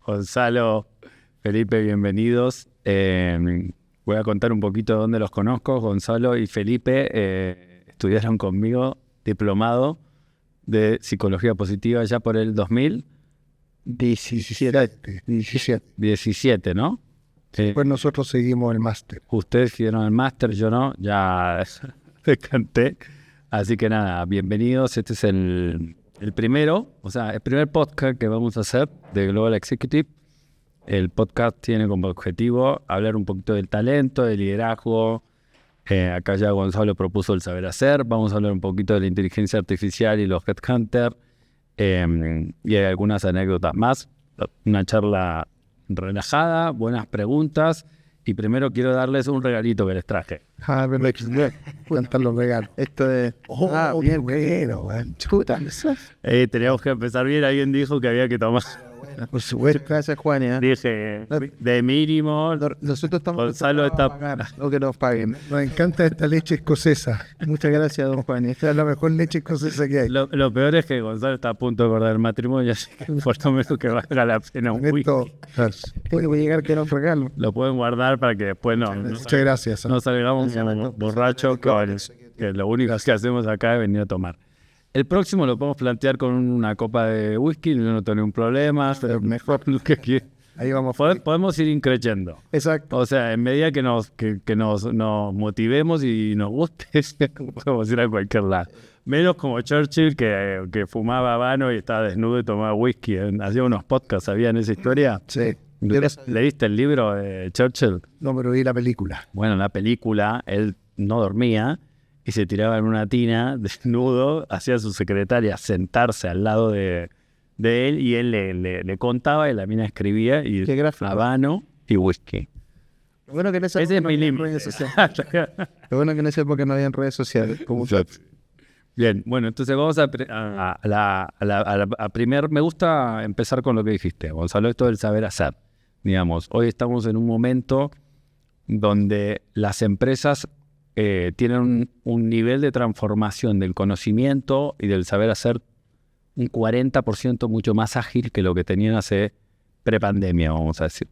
Gonzalo, Felipe, bienvenidos. Voy a contar un poquito de dónde los conozco. Gonzalo y Felipe estudiaron conmigo diplomado de psicología positiva ya por el 2017, ¿no? Pues nosotros seguimos el máster. Ustedes hicieron el máster, yo no, ya decanté. Así que nada, bienvenidos. Este es el primero, o sea, el primer podcast que vamos a hacer de Global Executive. El podcast tiene como objetivo hablar un poquito del talento, del liderazgo. Acá ya Gonzalo propuso el saber hacer. Vamos a hablar un poquito de la inteligencia artificial y los headhunters. Y hay algunas anécdotas más. Una charla relajada, buenas preguntas. Y primero quiero darles un regalito que les traje. Cuentan los regalos. Esto es... bien bueno, man. Chuta. Teníamos que empezar bien. Alguien dijo que había que tomar. Por supuesto, gracias, Juan. Dije, de mínimo, Nosotros estamos Gonzalo está... a pagar lo que nos paguen. Nos encanta esta leche escocesa. Muchas gracias, don Juan. Esta es la mejor leche escocesa que hay. Lo peor es que Gonzalo está a punto de acordar el matrimonio, así que por lo menos que valga la pena un Con whisky. esto, Puede llegar que nos regalo. Lo pueden guardar para que después muchas gracias. no salgamos borrachos, que lo único que hacemos acá es venir a tomar. El próximo lo podemos plantear con una copa de whisky, yo no tengo ningún problema, pero mejor lo que Ahí vamos. podemos ir increyendo. Exacto. O sea, en medida que nos motivemos y nos guste, podemos ir a cualquier lado. Menos como Churchill, que fumaba habano y estaba desnudo y tomaba whisky. Hacía unos podcasts, ¿sabían esa historia? Sí. ¿Leíste el libro de Churchill? No, pero vi la película. Bueno, en la película él no dormía y se tiraba en una tina desnudo, hacía a su secretaria sentarse al lado de él y él le contaba y la mina escribía y Qué gráfico. habano y whisky. Lo bueno que en esa Ese es época mi no había límite. redes sociales. Lo bueno que en esa época no había redes sociales. Como Bien, bueno, entonces vamos a primer. Me gusta empezar con lo que dijiste, Gonzalo, esto del saber hacer. Digamos, hoy estamos en un momento donde las empresas tienen un nivel de transformación del conocimiento y del saber hacer un 40% mucho más ágil que lo que tenían hace prepandemia, vamos a decir.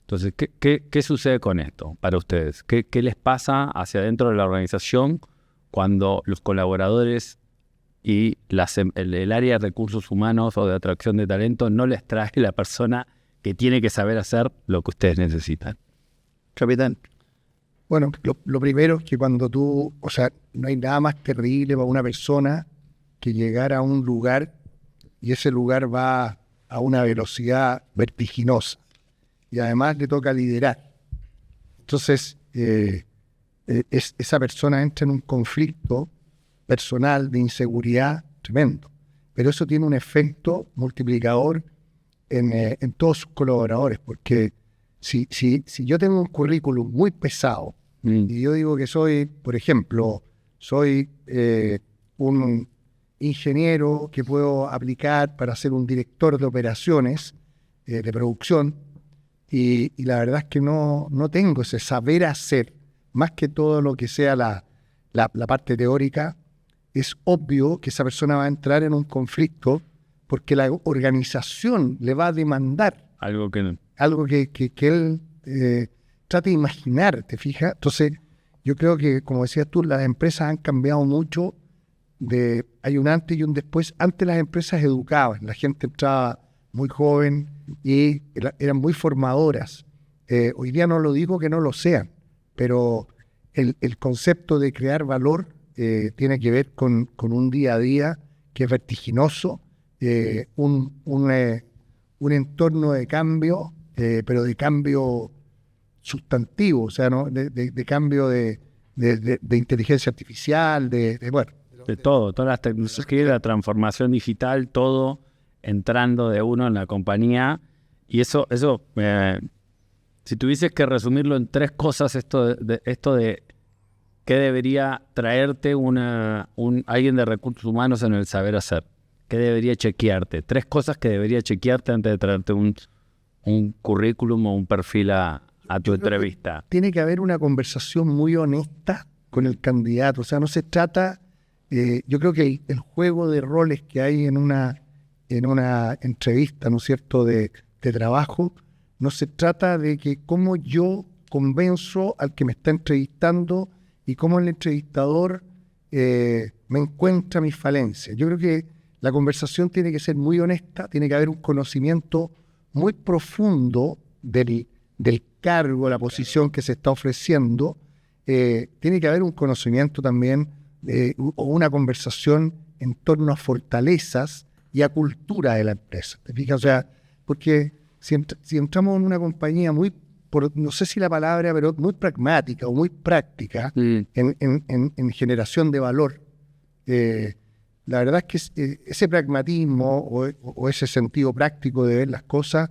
Entonces, ¿qué sucede con esto para ustedes? ¿Qué les pasa hacia adentro de la organización cuando los colaboradores y el área de recursos humanos o de atracción de talento no les trae la persona que tiene que saber hacer lo que ustedes necesitan? capitán. Bueno, lo primero es que cuando tú, o sea, no hay nada más terrible para una persona que llegar a un lugar y ese lugar va a una velocidad vertiginosa y además le toca liderar. Entonces, esa persona entra en un conflicto personal de inseguridad tremendo, pero eso tiene un efecto multiplicador en todos sus colaboradores, porque si yo tengo un currículum muy pesado y yo digo que soy, por ejemplo, soy un ingeniero que puedo aplicar para ser un director de operaciones de producción y la verdad es que no tengo ese saber hacer, más que todo lo que sea la parte teórica, es obvio que esa persona va a entrar en un conflicto porque la organización le va a demandar Algo que que él trate de imaginar, ¿te fijas? Entonces, yo creo que, como decías tú, las empresas han cambiado mucho. Hay un antes y un después. Antes las empresas educaban, la gente entraba muy joven y eran muy formadoras. Hoy día no lo digo que no lo sean, pero el concepto de crear valor tiene que ver con un día a día que es vertiginoso, un entorno de cambio, pero de cambio sustantivo, o sea, ¿no? de cambio de inteligencia artificial, bueno. de todo, todas las tecnologías, la transformación digital, todo entrando de uno en la compañía. Y eso si tuvieses que resumirlo en 3 cosas, esto de qué debería traerte alguien de recursos humanos en el saber hacer, qué debería chequearte, 3 cosas que debería chequearte antes de traerte un currículum o un perfil a tu entrevista. Tiene que haber una conversación muy honesta con el candidato, o sea, no se trata, yo creo que el juego de roles que hay en una entrevista, ¿no es cierto?, de de trabajo, no se trata de que cómo yo convenzo al que me está entrevistando y cómo el entrevistador me encuentra mis falencias. Yo creo que la conversación tiene que ser muy honesta, tiene que haber un conocimiento muy profundo del cargo, la posición que se está ofreciendo. Tiene que haber un conocimiento también o una conversación en torno a fortalezas y a cultura de la empresa. ¿Te fijas? O sea, porque si entramos en una compañía no sé si la palabra, pero muy pragmática o muy práctica en generación de valor, la verdad es que ese pragmatismo o ese sentido práctico de ver las cosas,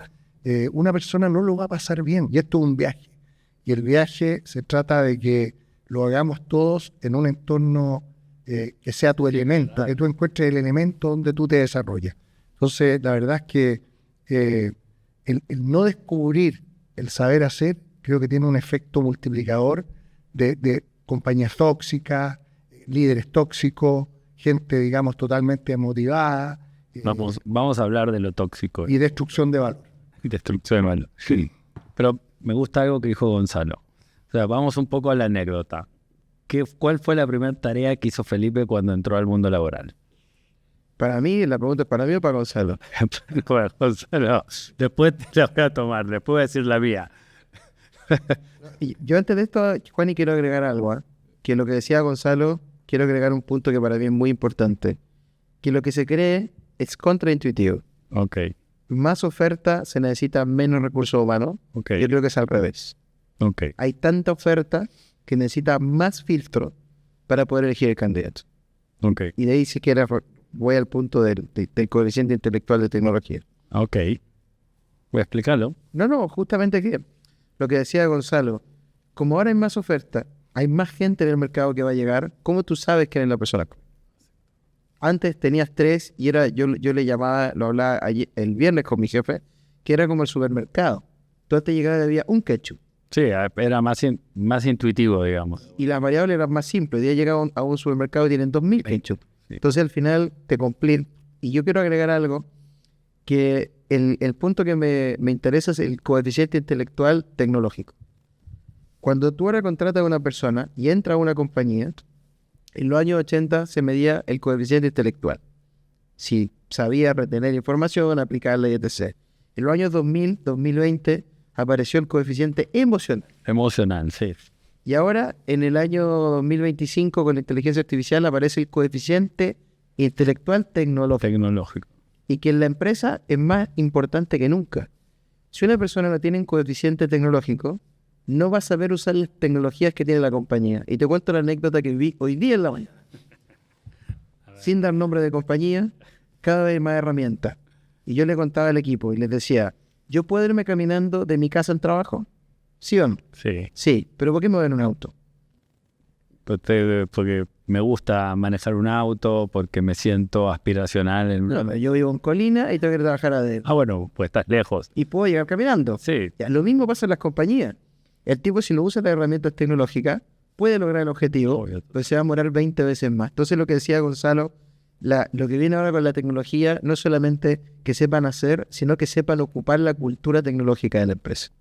una persona no lo va a pasar bien. Y esto es un viaje. Y el viaje se trata de que lo hagamos todos en un entorno que sea tu elemento, que tú encuentres el elemento donde tú te desarrollas. Entonces, la verdad es que el no descubrir el saber hacer, creo que tiene un efecto multiplicador de compañías tóxicas, líderes tóxicos, gente, digamos, totalmente desmotivada. Vamos a hablar de lo tóxico. Y destrucción de valor. Y destrucción de valor. Sí. Pero me gusta algo que dijo Gonzalo. O sea, vamos un poco a la anécdota. ¿Cuál fue la primera tarea que hizo Felipe cuando entró al mundo laboral? Para mí, la pregunta es para mí o para Gonzalo. Bueno, Gonzalo, después te la voy a tomar, después voy a decir la mía. Yo antes de esto, Juan, y quiero agregar algo, que lo que decía Gonzalo, quiero agregar un punto que para mí es muy importante, que lo que se cree es contraintuitivo. Ok. Más oferta, se necesita menos recursos humanos. Okay. Yo creo que es al revés. Okay. Hay tanta oferta que necesita más filtro para poder elegir el candidato. Okay. Y de ahí siquiera voy al punto del coeficiente intelectual de tecnología. Ok. Voy a explicarlo. No, justamente que lo que decía Gonzalo, como ahora hay más oferta, hay más gente en el mercado que va a llegar, ¿cómo tú sabes quién es la persona? Antes tenías 3 y yo le llamaba, lo hablaba ayer, el viernes con mi jefe, que era como el supermercado. Tú antes llegabas y había un ketchup. Sí, era más intuitivo, digamos. Y las variables eran más simples. Hoy día llegado a un supermercado y tienen 2000 ketchup. Sí. Entonces al final te cumplís. Y yo quiero agregar algo, que el punto que me interesa es el coeficiente intelectual tecnológico. Cuando tú ahora contratas a una persona y entra a una compañía, en los años 80 se medía el coeficiente intelectual. Si sabía retener información, aplicarla y etc. En los años 2000, 2020, apareció el coeficiente emocional. Emocional, sí. Y ahora, en el año 2025, con la inteligencia artificial, aparece el coeficiente intelectual tecnológico. Y que en la empresa es más importante que nunca. Si una persona no tiene un coeficiente tecnológico, no va a saber usar las tecnologías que tiene la compañía. Y te cuento la anécdota que vi hoy día en la mañana. Sin dar nombre de compañía, cada vez más herramientas. Y yo le contaba al equipo y les decía, ¿yo puedo irme caminando de mi casa al trabajo? ¿Sí o no? Sí. Sí, pero ¿por qué me voy en un auto? Porque me gusta manejar un auto, porque me siento aspiracional. No, yo vivo en Colina y tengo que trabajar adentro. Ah, bueno, pues estás lejos. Y puedo llegar caminando. Sí. Ya, lo mismo pasa en las compañías. El tipo, si no usa las herramientas tecnológicas, puede lograr el objetivo, pero se va a demorar 20 veces más. Entonces, lo que decía Gonzalo, lo que viene ahora con la tecnología, no es solamente que sepan hacer, sino que sepan ocupar la cultura tecnológica de la empresa.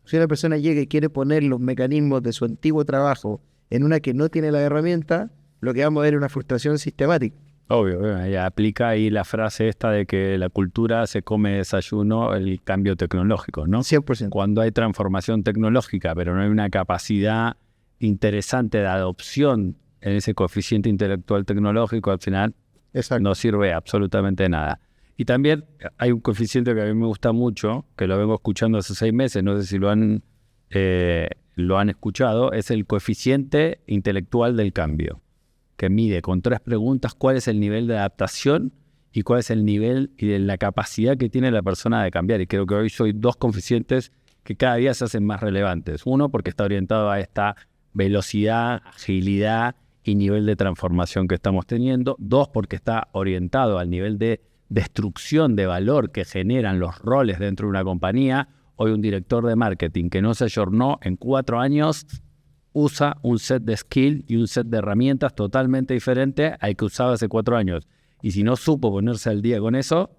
Si una persona llega y quiere poner los mecanismos de su antiguo trabajo en una que no tiene la herramienta, lo que vamos a ver es una frustración sistemática. Obvio, ella aplica ahí la frase esta de que la cultura se come desayuno, el cambio tecnológico, ¿no? 100%. Cuando hay transformación tecnológica, pero no hay una capacidad interesante de adopción en ese coeficiente intelectual tecnológico, al final Exacto. No sirve absolutamente de nada. Y también hay un coeficiente que a mí me gusta mucho, que lo vengo escuchando hace 6 meses, no sé si lo han escuchado, es el coeficiente intelectual del cambio, que mide con 3 preguntas cuál es el nivel de adaptación y cuál es el nivel y de la capacidad que tiene la persona de cambiar. Y creo que hoy soy 2 coeficientes que cada día se hacen más relevantes. Uno, porque está orientado a esta velocidad, agilidad y nivel de transformación que estamos teniendo. 2, porque está orientado al nivel de destrucción de valor que generan los roles dentro de una compañía. Hoy un director de marketing que no se ayornó en 4 años usa un set de skill y un set de herramientas totalmente diferente al que usaba hace 4 años. Y si no supo ponerse al día con eso,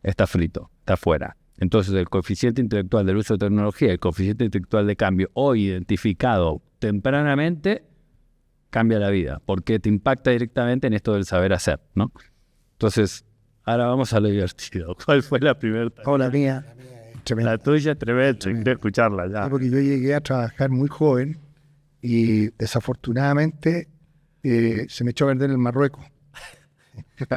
está frito, está fuera. Entonces, el coeficiente intelectual del uso de tecnología, el coeficiente intelectual de cambio, hoy identificado tempranamente, cambia la vida, porque te impacta directamente en esto del saber hacer, ¿no? Entonces, ahora vamos a lo divertido. ¿Cuál fue la primera? La mía es tremenda. La tuya es tremenda, quiero escucharla ya. Porque yo llegué a trabajar muy joven y desafortunadamente se me echó a perder el Marruecos.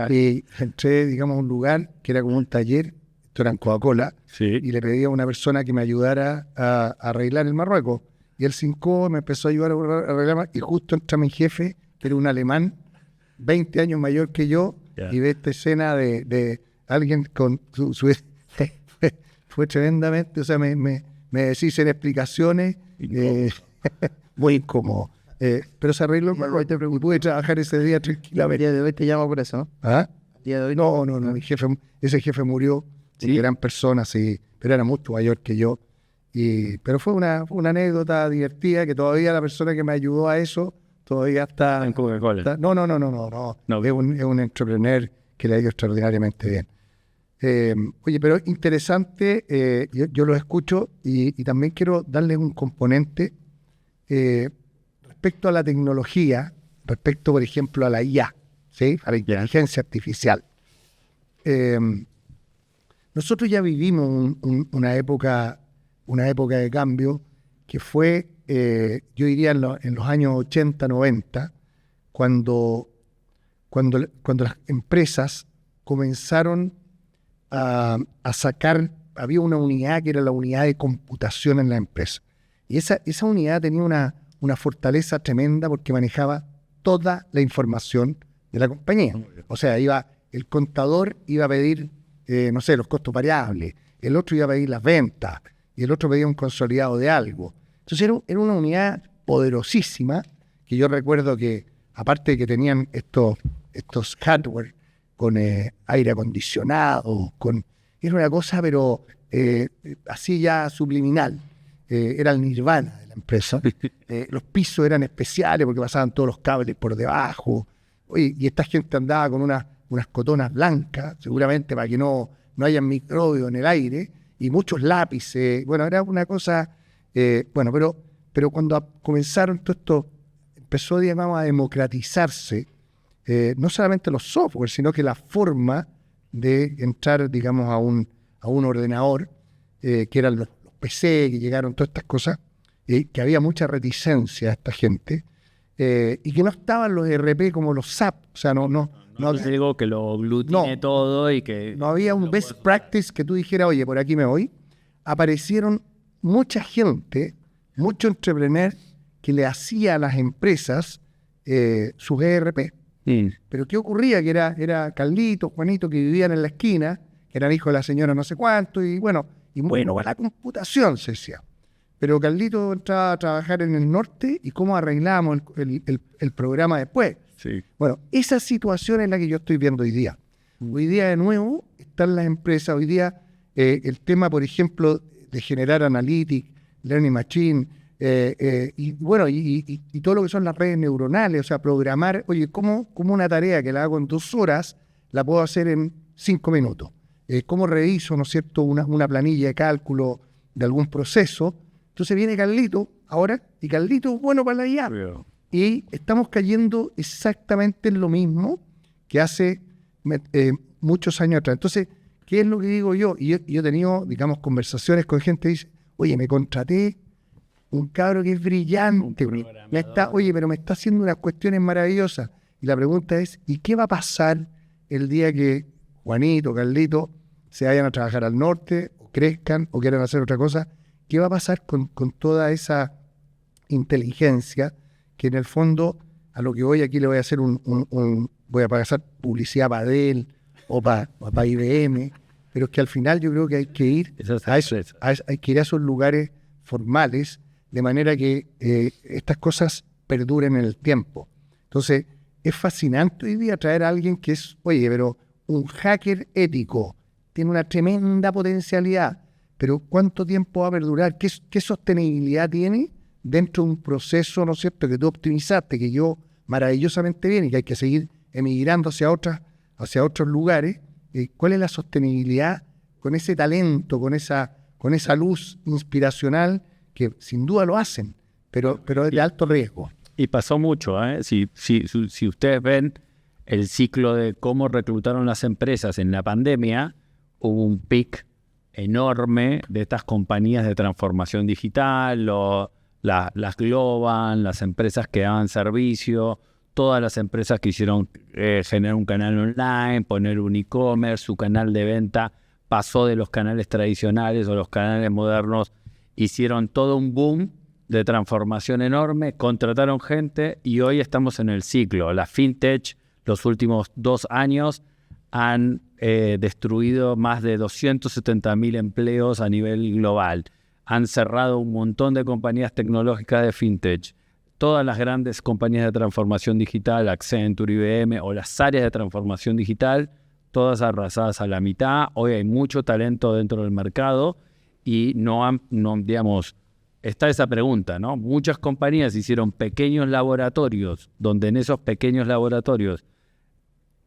Y entré, digamos, a un lugar que era como un taller, esto era en Coca-Cola, Sí. y le pedí a una persona que me ayudara a arreglar el Marruecos. Y él sin codo me empezó a ayudar a arreglar, y justo entra mi jefe, que era un alemán, 20 años mayor que yo, y ve esta escena de alguien con su fue tremendamente, o sea, me deshicen explicaciones, muy incómodo. Pero se arregló el Marruecos y pude trabajar ese día El tranquilamente. día de hoy te llamo por eso, ¿no? ¿Ah? El día de hoy No, ese jefe murió, ¿Sí? gran persona, sí, pero era mucho mayor que yo. Pero fue una anécdota divertida que todavía la persona que me ayudó a eso todavía está... En Coca-Cola. No. No. Es un entrepreneur que le ha ido extraordinariamente bien. Oye, pero interesante, yo lo escucho y también quiero darle un componente respecto a la tecnología, respecto, por ejemplo, a la IA, ¿sí? A la inteligencia artificial. Nosotros ya vivimos una época de cambio que fue, yo diría, en los años 80, 90, cuando las empresas comenzaron a sacar, había una unidad que era la unidad de computación en la empresa. Y esa unidad tenía una fortaleza tremenda porque manejaba toda la información de la compañía. O sea, el contador iba a pedir, no sé, los costos variables, el otro iba a pedir las ventas, y el otro pedía un consolidado de algo. Entonces era una unidad poderosísima, que yo recuerdo que, aparte de que tenían estos hardware con aire acondicionado, era una cosa, pero así ya subliminal. Era el nirvana de la empresa. Los pisos eran especiales porque pasaban todos los cables por debajo. Oye, y esta gente andaba con unas cotonas blancas, seguramente para que no haya microbios en el aire, y muchos lápices. Bueno, era una cosa... pero cuando comenzaron todo esto, empezó, digamos, a democratizarse, no solamente los software, sino que la forma de entrar, digamos, a un ordenador, que eran los PC, que llegaron todas estas cosas, que había mucha reticencia a esta gente, y que no estaban los ERP como los SAP, o sea, no digo que lo aglutine todo y que... No había un best practice que tú dijeras, oye, por aquí me voy. Aparecieron mucha gente, mucho entrepreneur que le hacía a las empresas sus ERP. Pero ¿qué ocurría? Que era Carlito, Juanito, que vivían en la esquina, que eran hijos de la señora no sé cuánto, y bueno, a la computación se decía. Pero Carlito entraba a trabajar en el norte, y cómo arreglamos el programa después. Sí. Bueno, esa situación es la que yo estoy viendo hoy día. Hoy día, de nuevo, están las empresas. Hoy día, el tema, por ejemplo, de generar analytics, learning machine, y todo lo que son las redes neuronales, o sea, programar, oye, ¿cómo una tarea que la hago en 2 horas la puedo hacer en 5 minutos? ¿Cómo reviso, ¿no es cierto?, una planilla de cálculo de algún proceso? Entonces viene Carlito ahora, y Carlito es bueno para la IA. Y estamos cayendo exactamente en lo mismo que hace muchos años atrás. Entonces, ¿qué es lo que digo yo? Y yo he tenido, digamos, conversaciones con gente que dice, oye, me contraté un cabro que es brillante, pero me está haciendo unas cuestiones maravillosas. Y la pregunta es, ¿y qué va a pasar el día que Juanito, Carlito, se vayan a trabajar al norte, o crezcan, o quieran hacer otra cosa? ¿Qué va a pasar con toda esa inteligencia que en el fondo, a lo que voy aquí le voy a hacer voy a pasar publicidad para Dell o para IBM, pero es que al final yo creo que hay que ir hay que ir a esos lugares formales, de manera que estas cosas perduren en el tiempo. Entonces, es fascinante hoy día traer a alguien que es, oye, pero un hacker ético, tiene una tremenda potencialidad, pero ¿cuánto tiempo va a perdurar? ¿Qué sostenibilidad tiene dentro de un proceso, ¿no es cierto?, que tú optimizaste, que yo maravillosamente bien, y que hay que seguir emigrando hacia otros lugares? ¿Cuál es la sostenibilidad con ese talento, con esa luz inspiracional que sin duda lo hacen, pero es de alto riesgo. Y pasó mucho, ¿eh? Si ustedes ven el ciclo de cómo reclutaron las empresas en la pandemia, hubo un pic enorme de estas compañías de transformación digital, las Global, las empresas que daban servicio, todas las empresas que hicieron generar un canal online, poner un e-commerce, su canal de venta pasó de los canales tradicionales o los canales modernos, hicieron todo un boom de transformación enorme, contrataron gente y hoy estamos en el ciclo. La fintech, los últimos 2 años, han destruido más de 270.000 empleos a nivel global. Han cerrado un montón de compañías tecnológicas de fintech. Todas las grandes compañías de transformación digital, Accenture, IBM o las áreas de transformación digital, todas arrasadas a la mitad. Hoy hay mucho talento dentro del mercado y está esa pregunta, ¿no? Muchas compañías hicieron pequeños laboratorios, donde en esos pequeños laboratorios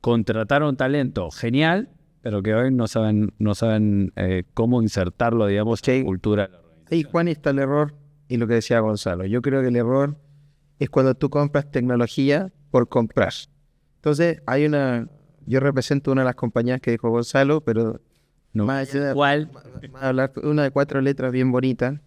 contrataron talento genial, pero que hoy no saben cómo insertarlo, digamos, en la cultura de la organización. Sí, Juan, está el error, y lo que decía Gonzalo. Yo creo que el error es cuando tú compras tecnología por comprar. Entonces, yo represento una de las compañías que dijo Gonzalo, pero no, más allá de ¿cuál? Vamos a hablar de una de 4 letras bien bonita.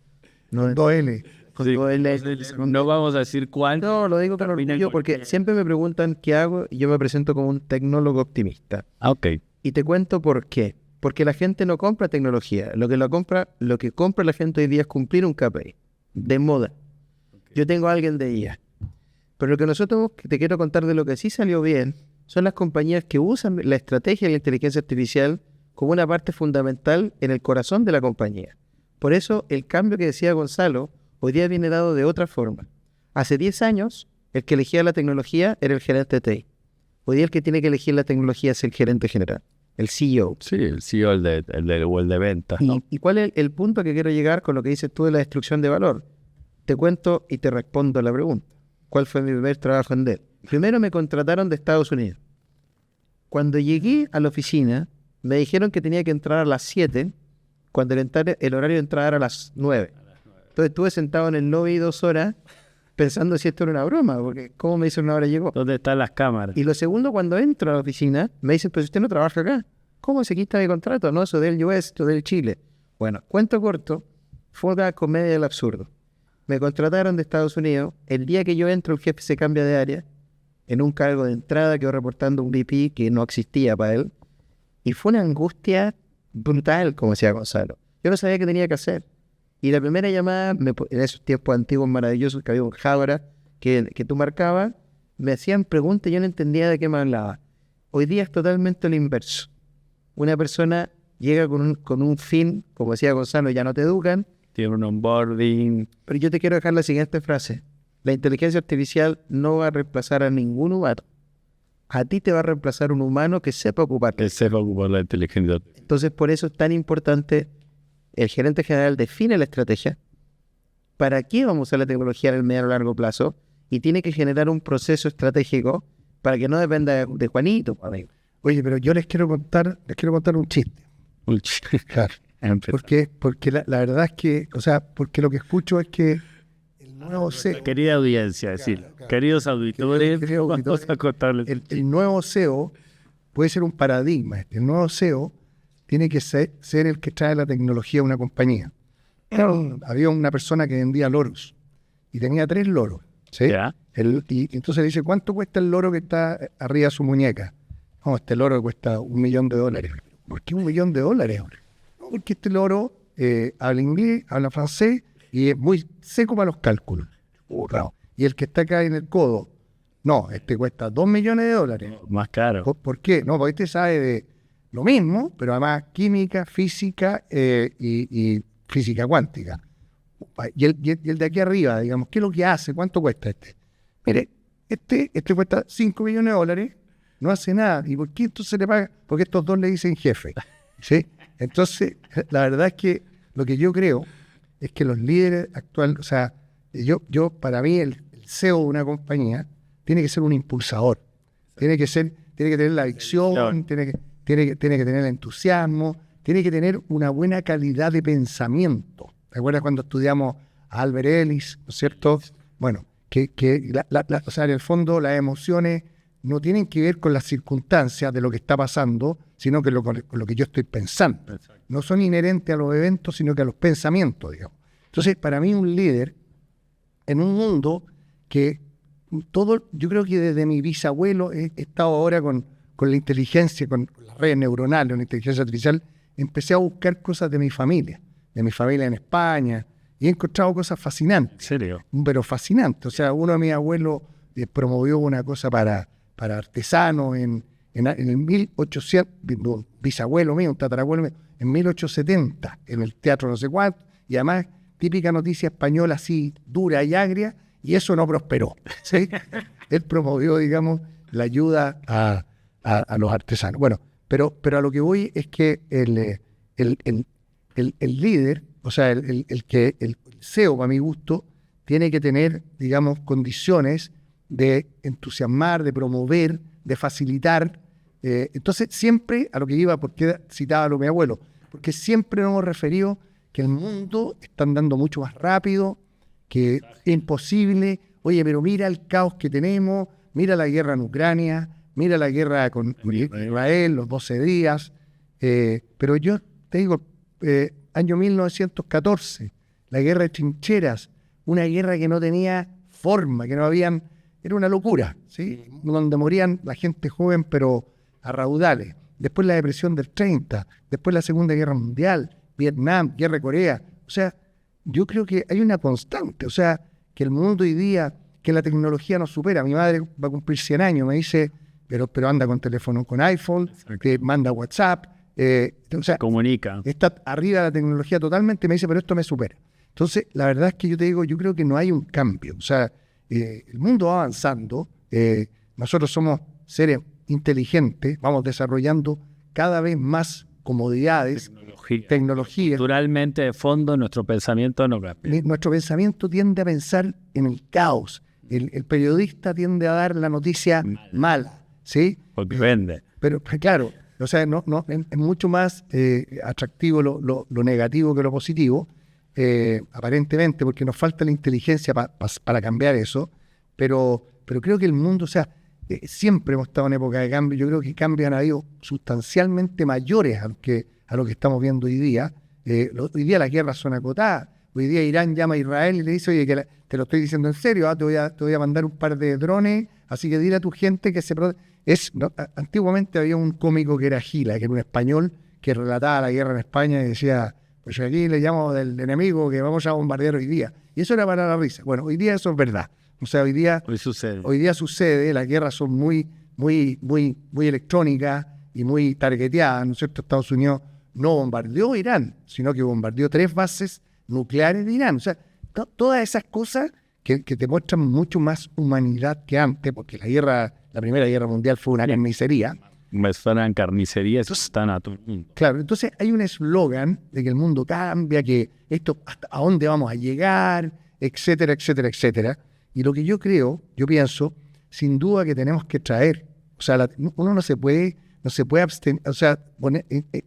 No, 2L. Con Sí, 2L. no vamos a decir cuál. No, lo digo con orgullo porque siempre me preguntan qué hago y yo me presento como un tecnólogo optimista. Ok. Y te cuento por qué. Porque la gente no compra tecnología. Lo que compra la gente hoy día es cumplir un KPI de moda. Okay. Yo tengo a alguien de IA. Pero lo que te quiero contar de lo que sí salió bien son las compañías que usan la estrategia de la inteligencia artificial como una parte fundamental en el corazón de la compañía. Por eso el cambio que decía Gonzalo hoy día viene dado de otra forma. Hace 10 años el que elegía la tecnología era el gerente de TI. Hoy día el que tiene que elegir la tecnología es el gerente general, el CEO. Sí, el CEO, el de ventas, ¿no? ¿Y cuál es el punto que quiero llegar con lo que dices tú de la destrucción de valor? Te cuento y te respondo a la pregunta. ¿Cuál fue mi primer trabajo en Dell? Primero me contrataron de Estados Unidos. Cuando llegué a la oficina, me dijeron que tenía que entrar a las 7, cuando el horario de entrada era a las 9. Entonces estuve sentado en el lobby 2 horas pensando si esto era una broma, porque ¿cómo me dicen una hora llegó? ¿Dónde están las cámaras? Y lo segundo, cuando entro a la oficina, me dicen, pero si usted no trabaja acá. ¿Cómo se quita mi contrato? No, eso del US, eso del Chile. Bueno, cuento corto, fue una comedia del absurdo. Me contrataron de Estados Unidos. El día que yo entro, el jefe se cambia de área. En un cargo de entrada quedó reportando un VP que no existía para él. Y fue una angustia brutal, como decía Gonzalo. Yo no sabía qué tenía que hacer. Y la primera llamada, en esos tiempos antiguos maravillosos que había un Jabra que tú marcabas, me hacían preguntas y yo no entendía de qué me hablaba. Hoy día es totalmente lo inverso. Una persona llega con un fin, como decía Gonzalo, ya no te educan. Tiene un onboarding. Pero yo te quiero dejar la siguiente frase. La inteligencia artificial no va a reemplazar a ningún humano. A ti te va a reemplazar un humano que sepa ocupar. Que sepa ocupar la inteligencia artificial. Entonces, por eso es tan importante, el gerente general define la estrategia, para qué vamos a usar la tecnología en el mediano o largo plazo, y tiene que generar un proceso estratégico para que no dependa de Juanito. Oye, pero yo les quiero contar un chiste. Un chiste. Claro. Porque la verdad es que, porque lo que escucho es que el nuevo CEO... Querida audiencia, decir, queridos auditores, vamos a contarles. El nuevo CEO puede ser un paradigma. El nuevo CEO tiene que ser el que trae la tecnología a una compañía. Había una persona que vendía loros y tenía 3 loros. ¿Sí? ¿Ya? Y entonces le dice, ¿cuánto cuesta el loro que está arriba de su muñeca? No, este loro cuesta $1.000.000. ¿Por qué $1.000.000? No, porque este loro habla inglés, habla francés y es muy seco para los cálculos. No. Y el que está acá en el codo, no, este cuesta $2.000.000. No, más caro. ¿Por qué? No, porque este sabe de lo mismo, pero además química, física y física cuántica. Y el de aquí arriba, digamos, ¿qué es lo que hace? ¿Cuánto cuesta este? Mire, este cuesta $5.000.000, no hace nada. ¿Y por qué entonces le paga? Porque estos 2 le dicen jefe. ¿Sí? Entonces, la verdad es que lo que yo creo es que los líderes actuales, yo para mí el CEO de una compañía tiene que ser un impulsador. Tiene que tener la visión, tiene que tener el entusiasmo, tiene que tener una buena calidad de pensamiento. ¿Te acuerdas cuando estudiamos a Albert Ellis, ¿no es cierto? Bueno, o sea, en el fondo las emociones no tienen que ver con las circunstancias de lo que está pasando, sino que con lo que yo estoy pensando. Exacto. No son inherentes a los eventos, sino que a los pensamientos, digamos. Entonces, para mí un líder, en un mundo que yo creo que desde mi bisabuelo he estado ahora con la inteligencia, con las redes neuronales, con la inteligencia artificial, empecé a buscar cosas de mi familia en España, y he encontrado cosas fascinantes. ¿En serio? Pero fascinantes. O sea, uno de mis abuelos promovió una cosa para artesanos en el 1800, un bisabuelo mío, un tatarabuelo mío, en 1870, en el teatro no sé cuánto, y además típica noticia española así, dura y agria, y eso no prosperó, ¿sí? Él promovió, digamos, la ayuda a los artesanos. Bueno, pero a lo que voy es que el líder, o sea, el CEO, para mi gusto, tiene que tener, digamos, condiciones de entusiasmar, de promover, de facilitar. Entonces, siempre a lo que iba, porque citaba a lo de mi abuelo, porque siempre nos hemos referido que el mundo está andando mucho más rápido, que es imposible. Oye, pero mira el caos que tenemos, mira la guerra en Ucrania, mira la guerra con Israel, los 12 días. Pero yo te digo, año 1914, la guerra de trincheras, una guerra que no tenía forma, que no habían, era una locura, ¿sí? Donde morían la gente joven, pero a raudales. Después la depresión del 30, después la Segunda Guerra Mundial, Vietnam, Guerra de Corea. O sea, yo creo que hay una constante, o sea, que el mundo hoy día, que la tecnología nos supera. Mi madre va a cumplir 100 años, me dice, pero anda con teléfono, con iPhone, que manda WhatsApp, o sea, comunica. Está arriba de la tecnología totalmente, me dice, pero esto me supera. Entonces, la verdad es que yo te digo, yo creo que no hay un cambio. O sea, el mundo va avanzando, nosotros somos seres inteligentes, vamos desarrollando cada vez más comodidades, tecnología. Naturalmente, de fondo, nuestro pensamiento no cambia. Nuestro pensamiento tiende a pensar en el caos. El periodista tiende a dar la noticia mala, ¿sí? Porque vende. Pero claro, o sea, es mucho más atractivo lo negativo que lo positivo, aparentemente, porque nos falta la inteligencia para cambiar eso, pero creo que el mundo, o sea, siempre hemos estado en época de cambio. Yo creo que cambios han habido sustancialmente mayores a lo que estamos viendo hoy día. Hoy día las guerras son acotadas. Hoy día Irán llama a Israel y le dice, oye, te lo estoy diciendo en serio, te voy a mandar un par de drones, así que dile a tu gente que se protege. Antiguamente había un cómico que era Gila, que era un español que relataba la guerra en España y decía, pues aquí le llamo del enemigo que vamos a bombardear hoy día. Y eso era para la risa. Bueno, hoy día eso es verdad. O sea, hoy día sucede, las guerras son muy electrónicas y muy targeteadas, ¿no es cierto? Estados Unidos no bombardeó Irán, sino que bombardeó 3 bases nucleares de Irán. O sea, todas esas cosas que te muestran mucho más humanidad que antes, porque la Primera Guerra Mundial fue una carnicería. Me suenan carnicerías, están a todo el mundo. Claro, entonces hay un eslogan de que el mundo cambia, que esto, hasta a dónde vamos a llegar, etcétera, etcétera, etcétera. Y lo que yo pienso, sin duda que tenemos que traer, o sea, uno no se puede abstener, o sea,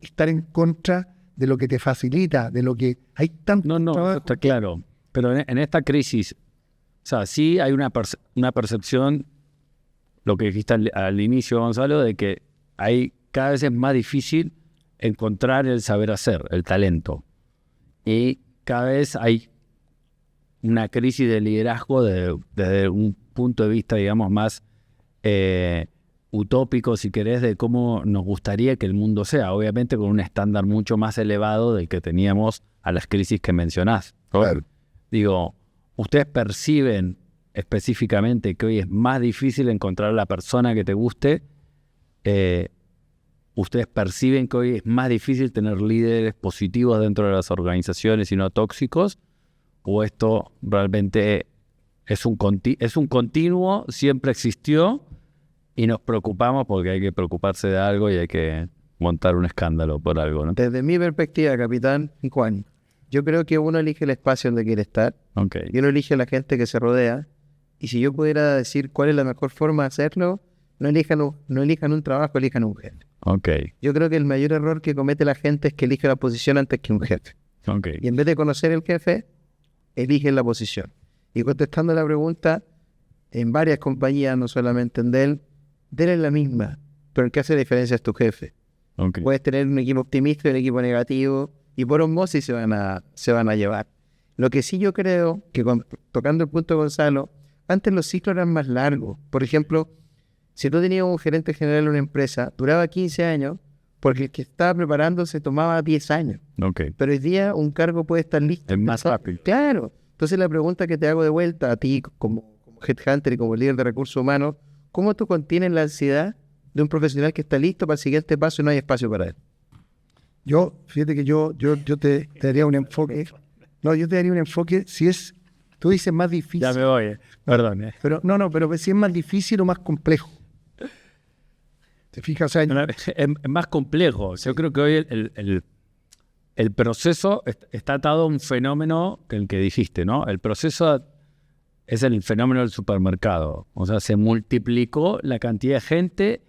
estar en contra de lo que te facilita, de lo que hay tanto. No, eso está claro. Pero en esta crisis, o sea, sí hay una percepción, lo que dijiste al inicio, Gonzalo, de que cada vez es más difícil encontrar el saber hacer, el talento. Y cada vez hay una crisis de liderazgo desde un punto de vista, digamos, más utópico, si querés, de cómo nos gustaría que el mundo sea. Obviamente con un estándar mucho más elevado del que teníamos a las crisis que mencionás. Claro. Digo, ¿ustedes perciben específicamente que hoy es más difícil encontrar a la persona que te guste? ¿Ustedes perciben que hoy es más difícil tener líderes positivos dentro de las organizaciones y no tóxicos? ¿O esto realmente es un continuo, siempre existió y nos preocupamos porque hay que preocuparse de algo y hay que montar un escándalo por algo, ¿no? Desde mi perspectiva, capitán Juan, yo creo que uno elige el espacio donde quiere estar, Okay. y uno elige a la gente que se rodea, y si yo pudiera decir cuál es la mejor forma de hacerlo, no elijan un trabajo, elijan un jefe. Okay. Yo creo que el mayor error que comete la gente es que elige la posición antes que un jefe. Okay. Y en vez de conocer el jefe, eligen la posición. Y contestando la pregunta, en varias compañías, no solamente en Dell es la misma, pero el que hace la diferencia es tu jefe. Okay. Puedes tener un equipo optimista y un equipo negativo, y por osmosis se van a llevar. Lo que sí yo creo, que tocando el punto de Gonzalo, antes los ciclos eran más largos. Por ejemplo, si tú tenías un gerente general de una empresa, duraba 15 años, porque el que estaba preparándose tomaba 10 años. Okay. Pero hoy día un cargo puede estar listo. Es más rápido. Claro. Entonces la pregunta que te hago de vuelta a ti como headhunter y como líder de recursos humanos, ¿cómo tú contienes la ansiedad de un profesional que está listo para el siguiente paso y no hay espacio para él? Fíjate que yo te daría un enfoque. No, yo te daría un enfoque si es, tú dices más difícil. Ya me voy, perdón. Pero pero si es más difícil o más complejo. ¿Te fijas? O sea, Es más complejo. Yo creo que hoy el proceso está atado a un fenómeno que el que dijiste, ¿no? El proceso es el fenómeno del supermercado. O sea, se multiplicó la cantidad de gente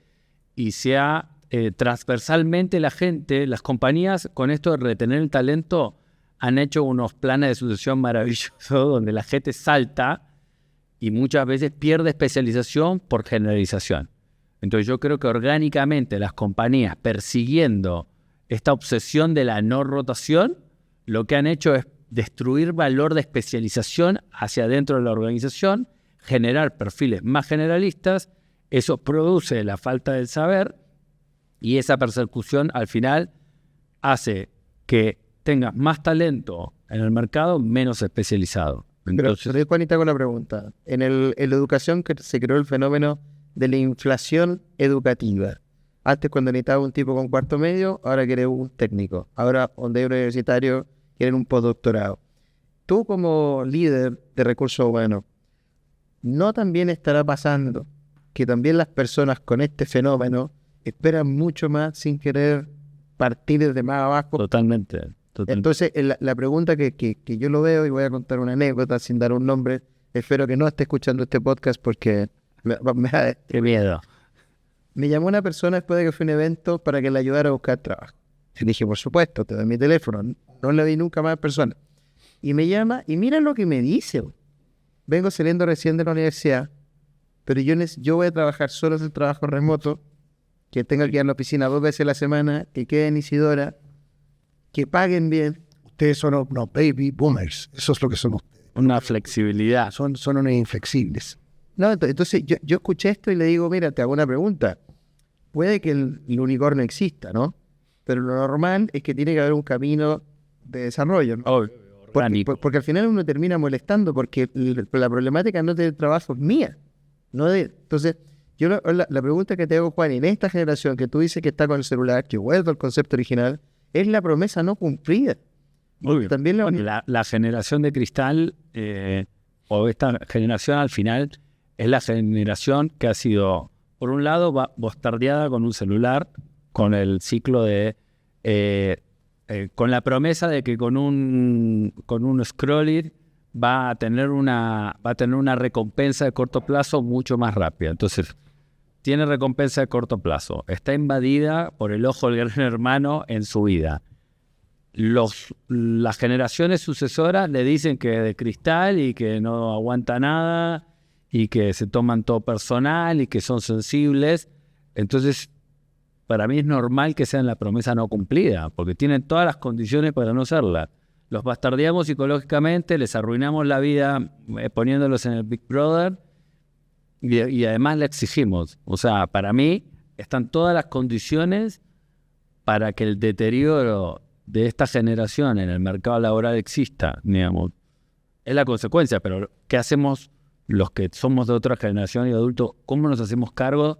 y se ha transversalmente la gente, las compañías, con esto de retener el talento, han hecho unos planes de sucesión maravillosos donde la gente salta y muchas veces pierde especialización por generalización. Entonces yo creo que orgánicamente las compañías, persiguiendo esta obsesión de la no rotación, lo que han hecho es destruir valor de especialización hacia adentro de la organización, generar perfiles más generalistas, eso produce la falta del saber y esa persecución al final hace que tengas más talento en el mercado, menos especializado. Entonces, pero Juanita, con la pregunta. En la educación que se creó el fenómeno de la inflación educativa. Antes, cuando necesitaba un tipo con cuarto medio, ahora quiere un técnico. Ahora, donde hay un universitario, quieren un postdoctorado. Tú, como líder de recursos humanos, ¿no también estará pasando que también las personas con este fenómeno esperan mucho más sin querer partir desde más abajo? Totalmente. Entonces, la pregunta que yo lo veo, y voy a contar una anécdota sin dar un nombre, espero que no esté escuchando este podcast porque qué miedo. Me llamó una persona después de que fue un evento para que le ayudara a buscar trabajo. Le dije, por supuesto, te doy mi teléfono. No le di nunca más a persona. Y me llama, y mira lo que me dice. Vengo saliendo recién de la universidad, pero yo voy a trabajar solo en el trabajo remoto, que tenga que ir a la oficina 2 veces a la semana, que quede en Isidora, que paguen bien. Ustedes son unos baby boomers. Eso es lo que son ustedes. Una flexibilidad. Son unos inflexibles. No, entonces yo escuché esto y le digo, mira, te hago una pregunta. Puede que el unicornio exista, ¿no? Pero lo normal es que tiene que haber un camino de desarrollo, ¿no? Porque al final uno termina molestando porque la problemática no del trabajo es mía. Entonces, yo la pregunta que te hago, Juan, en esta generación que tú dices que está con el celular, que vuelvo al concepto original, es la promesa no cumplida. Muy bien. También la generación de cristal, o esta generación al final, es la generación que ha sido, por un lado, bastardeada con un celular, con el ciclo de... con la promesa de que con un scroller va a tener una recompensa de corto plazo mucho más rápida. Entonces, tiene recompensa de corto plazo. Está invadida por el ojo del gran hermano en su vida. Las generaciones sucesoras le dicen que es de cristal y que no aguanta nada y que se toman todo personal y que son sensibles. Entonces, para mí es normal que sean la promesa no cumplida, porque tienen todas las condiciones para no serla. Los bastardeamos psicológicamente, les arruinamos la vida poniéndolos en el Big Brother y además le exigimos. O sea, para mí están todas las condiciones para que el deterioro de esta generación en el mercado laboral exista, digamos. Es la consecuencia, pero ¿qué hacemos los que somos de otra generación y adultos? ¿Cómo nos hacemos cargo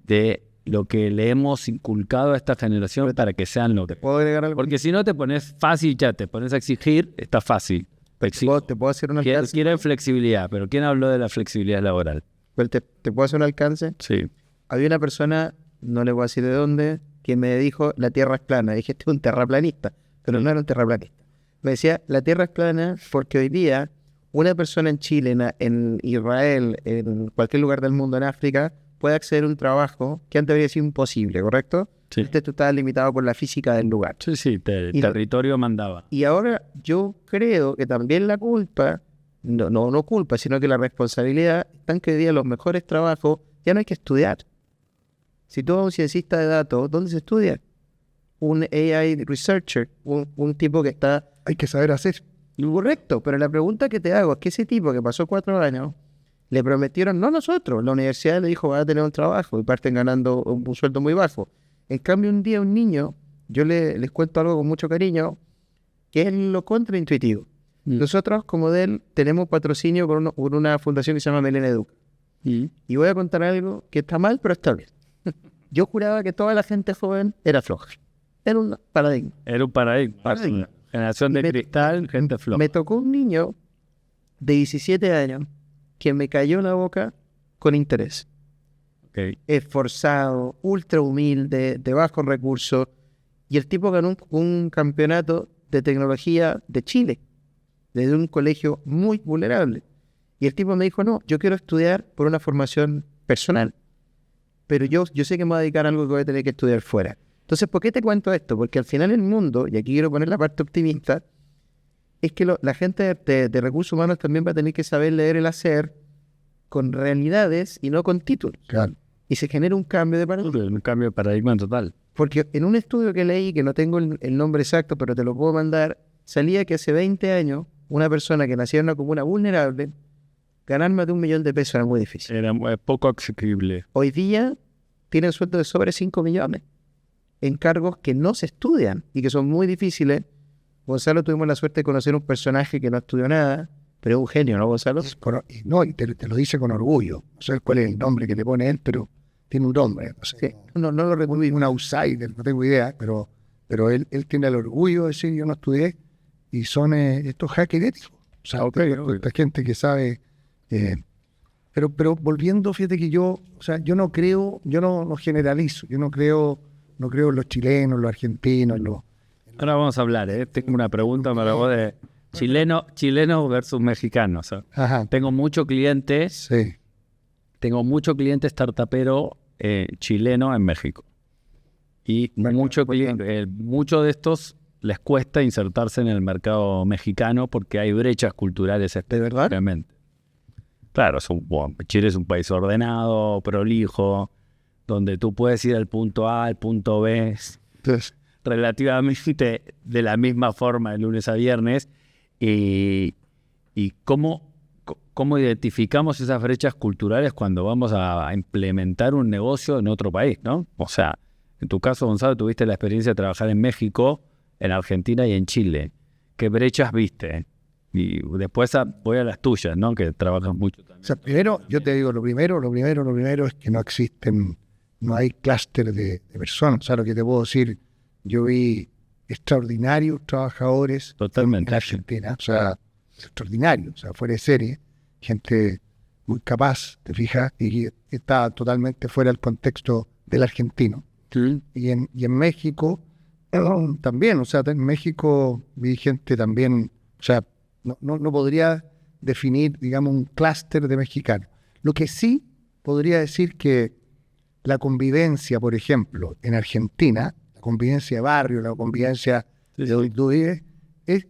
de lo que le hemos inculcado a esta generación para que sean lo que... ¿Te puedo agregar algo? Porque si no te pones fácil, ya te pones a exigir, está fácil. ¿Te puedo hacer un alcance? Quieren flexibilidad, pero ¿quién habló de la flexibilidad laboral? ¿Te puedo hacer un alcance? Sí. Había una persona, no le voy a decir de dónde, que me dijo, la Tierra es plana. Dije, este es un terraplanista, pero no era un terraplanista. Me decía, la Tierra es plana porque hoy día una persona en Chile, en Israel, en cualquier lugar del mundo, en África, puede acceder a un trabajo que antes habría sido imposible, ¿correcto? Sí. Antes tú estabas limitado por la física del lugar. Sí, el territorio mandaba. Y ahora yo creo que también la culpa, no culpa, sino que la responsabilidad, está en que hoy día los mejores trabajos ya no hay que estudiar. Si tú eres un ciencista de datos, ¿dónde se estudia? Un AI researcher, un tipo que está... Hay que saber hacer. Correcto, pero la pregunta que te hago es que ese tipo que pasó 4 años, le prometieron, no nosotros, la universidad le dijo va a tener un trabajo y parten ganando un sueldo muy bajo. En cambio, un día un niño, yo les cuento algo con mucho cariño, que es lo contraintuitivo. Nosotros, como DEL, tenemos patrocinio por una fundación que se llama Melena Educa. Y voy a contar algo que está mal, pero está bien. Yo juraba que toda la gente joven era floja. Era un paradigma. Era un paradigma. Generación de cristal, gente floja. Me tocó un niño de 17 años que me cayó en la boca con interés. Okay. Esforzado, ultra humilde, de bajos recursos. Y el tipo ganó un campeonato de tecnología de Chile, desde un colegio muy vulnerable. Y el tipo me dijo, no, yo quiero estudiar por una formación personal. Pero yo sé que me voy a dedicar a algo que voy a tener que estudiar fuera. Entonces, ¿por qué te cuento esto? Porque al final el mundo, y aquí quiero poner la parte optimista, es que la gente de recursos humanos también va a tener que saber leer el hacer con realidades y no con títulos. Claro. Y se genera un cambio de paradigma. Un cambio de paradigma total. Porque en un estudio que leí, que no tengo el nombre exacto, pero te lo puedo mandar, salía que hace 20 años una persona que nacía en una comuna vulnerable, ganar más de $1.000.000 era muy difícil. Era poco asequible. Hoy día tienen sueldo de sobre 5 millones en cargos que no se estudian y que son muy difíciles. Gonzalo, tuvimos la suerte de conocer un personaje que no estudió nada, pero es un genio, ¿no, Gonzalo? Y te lo dice con orgullo. No sé cuál es el nombre que le pone él, pero tiene un nombre. No sé, sí, no lo recuerdo. Un outsider, no tengo idea, pero él tiene el orgullo de decir yo no estudié, y son estos hackers éticos. O sea, esta gente que sabe. Pero volviendo, fíjate que yo no creo, yo no generalizo, yo no creo en los chilenos, los argentinos, Ahora vamos a hablar, tengo una pregunta para vos de chileno versus mexicano. Ajá. Tengo mucho cliente startupero chileno en México. Y muchos de estos les cuesta insertarse en el mercado mexicano porque hay brechas culturales específicamente. Claro, Chile es un país ordenado, prolijo, donde tú puedes ir al punto A, al punto B, relativamente de la misma forma de lunes a viernes. Y cómo identificamos esas brechas culturales cuando vamos a implementar un negocio en otro país, ¿no? O sea, en tu caso, Gonzalo, tuviste la experiencia de trabajar en México, en Argentina y en Chile. ¿Qué brechas viste? Y después voy a las tuyas, ¿no? Que trabajas mucho también. O sea, primero, yo te digo, lo primero es que no hay clúster de personas. O sea, lo que te puedo decir, yo vi extraordinarios trabajadores totalmente en Argentina. O sea, extraordinarios, o sea, fuera de serie, gente muy capaz, te fijas, y está totalmente fuera del contexto del argentino. Sí. Y en México también, o sea, en México vi gente también, o sea, no podría definir, digamos, un clúster de mexicanos. Lo que sí podría decir que la convivencia, por ejemplo, en Argentina, la convivencia de barrio, la convivencia de donde tú vives,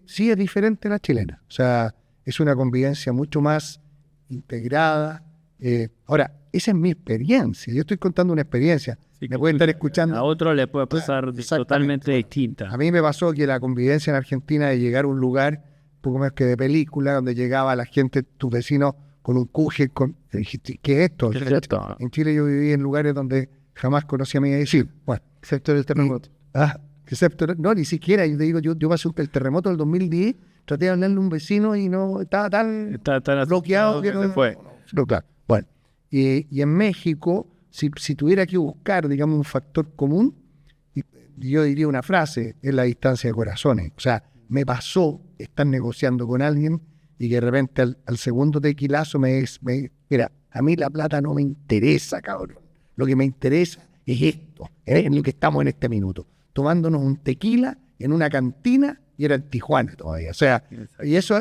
sí es diferente a la chilena. O sea, es una convivencia mucho más integrada. Ahora, esa es mi experiencia. Yo estoy contando una experiencia. Sí, me puede estar escuchando. A otro le puede pasar totalmente distinta. A mí me pasó que la convivencia en Argentina de llegar a un lugar, un poco más que de película, donde llegaba la gente, tus vecinos, con un cuje, dijiste, ¿qué es esto? En Chile yo viví en lugares donde jamás conocí a mi vecino. Bueno, excepto el terremoto. No, ni siquiera. Yo te digo, yo pasé el terremoto del 2010, traté de hablarle a un vecino y no estaba tan bloqueado que no se fue. No, claro. Bueno, y en México, si tuviera que buscar, digamos, un factor común, yo diría una frase, es la distancia de corazones. O sea, me pasó estar negociando con alguien y que de repente al segundo tequilazo mira, a mí la plata no me interesa, cabrón. Lo que me interesa es esto, en lo que estamos en este minuto, tomándonos un tequila en una cantina y era en Tijuana todavía. O sea, y eso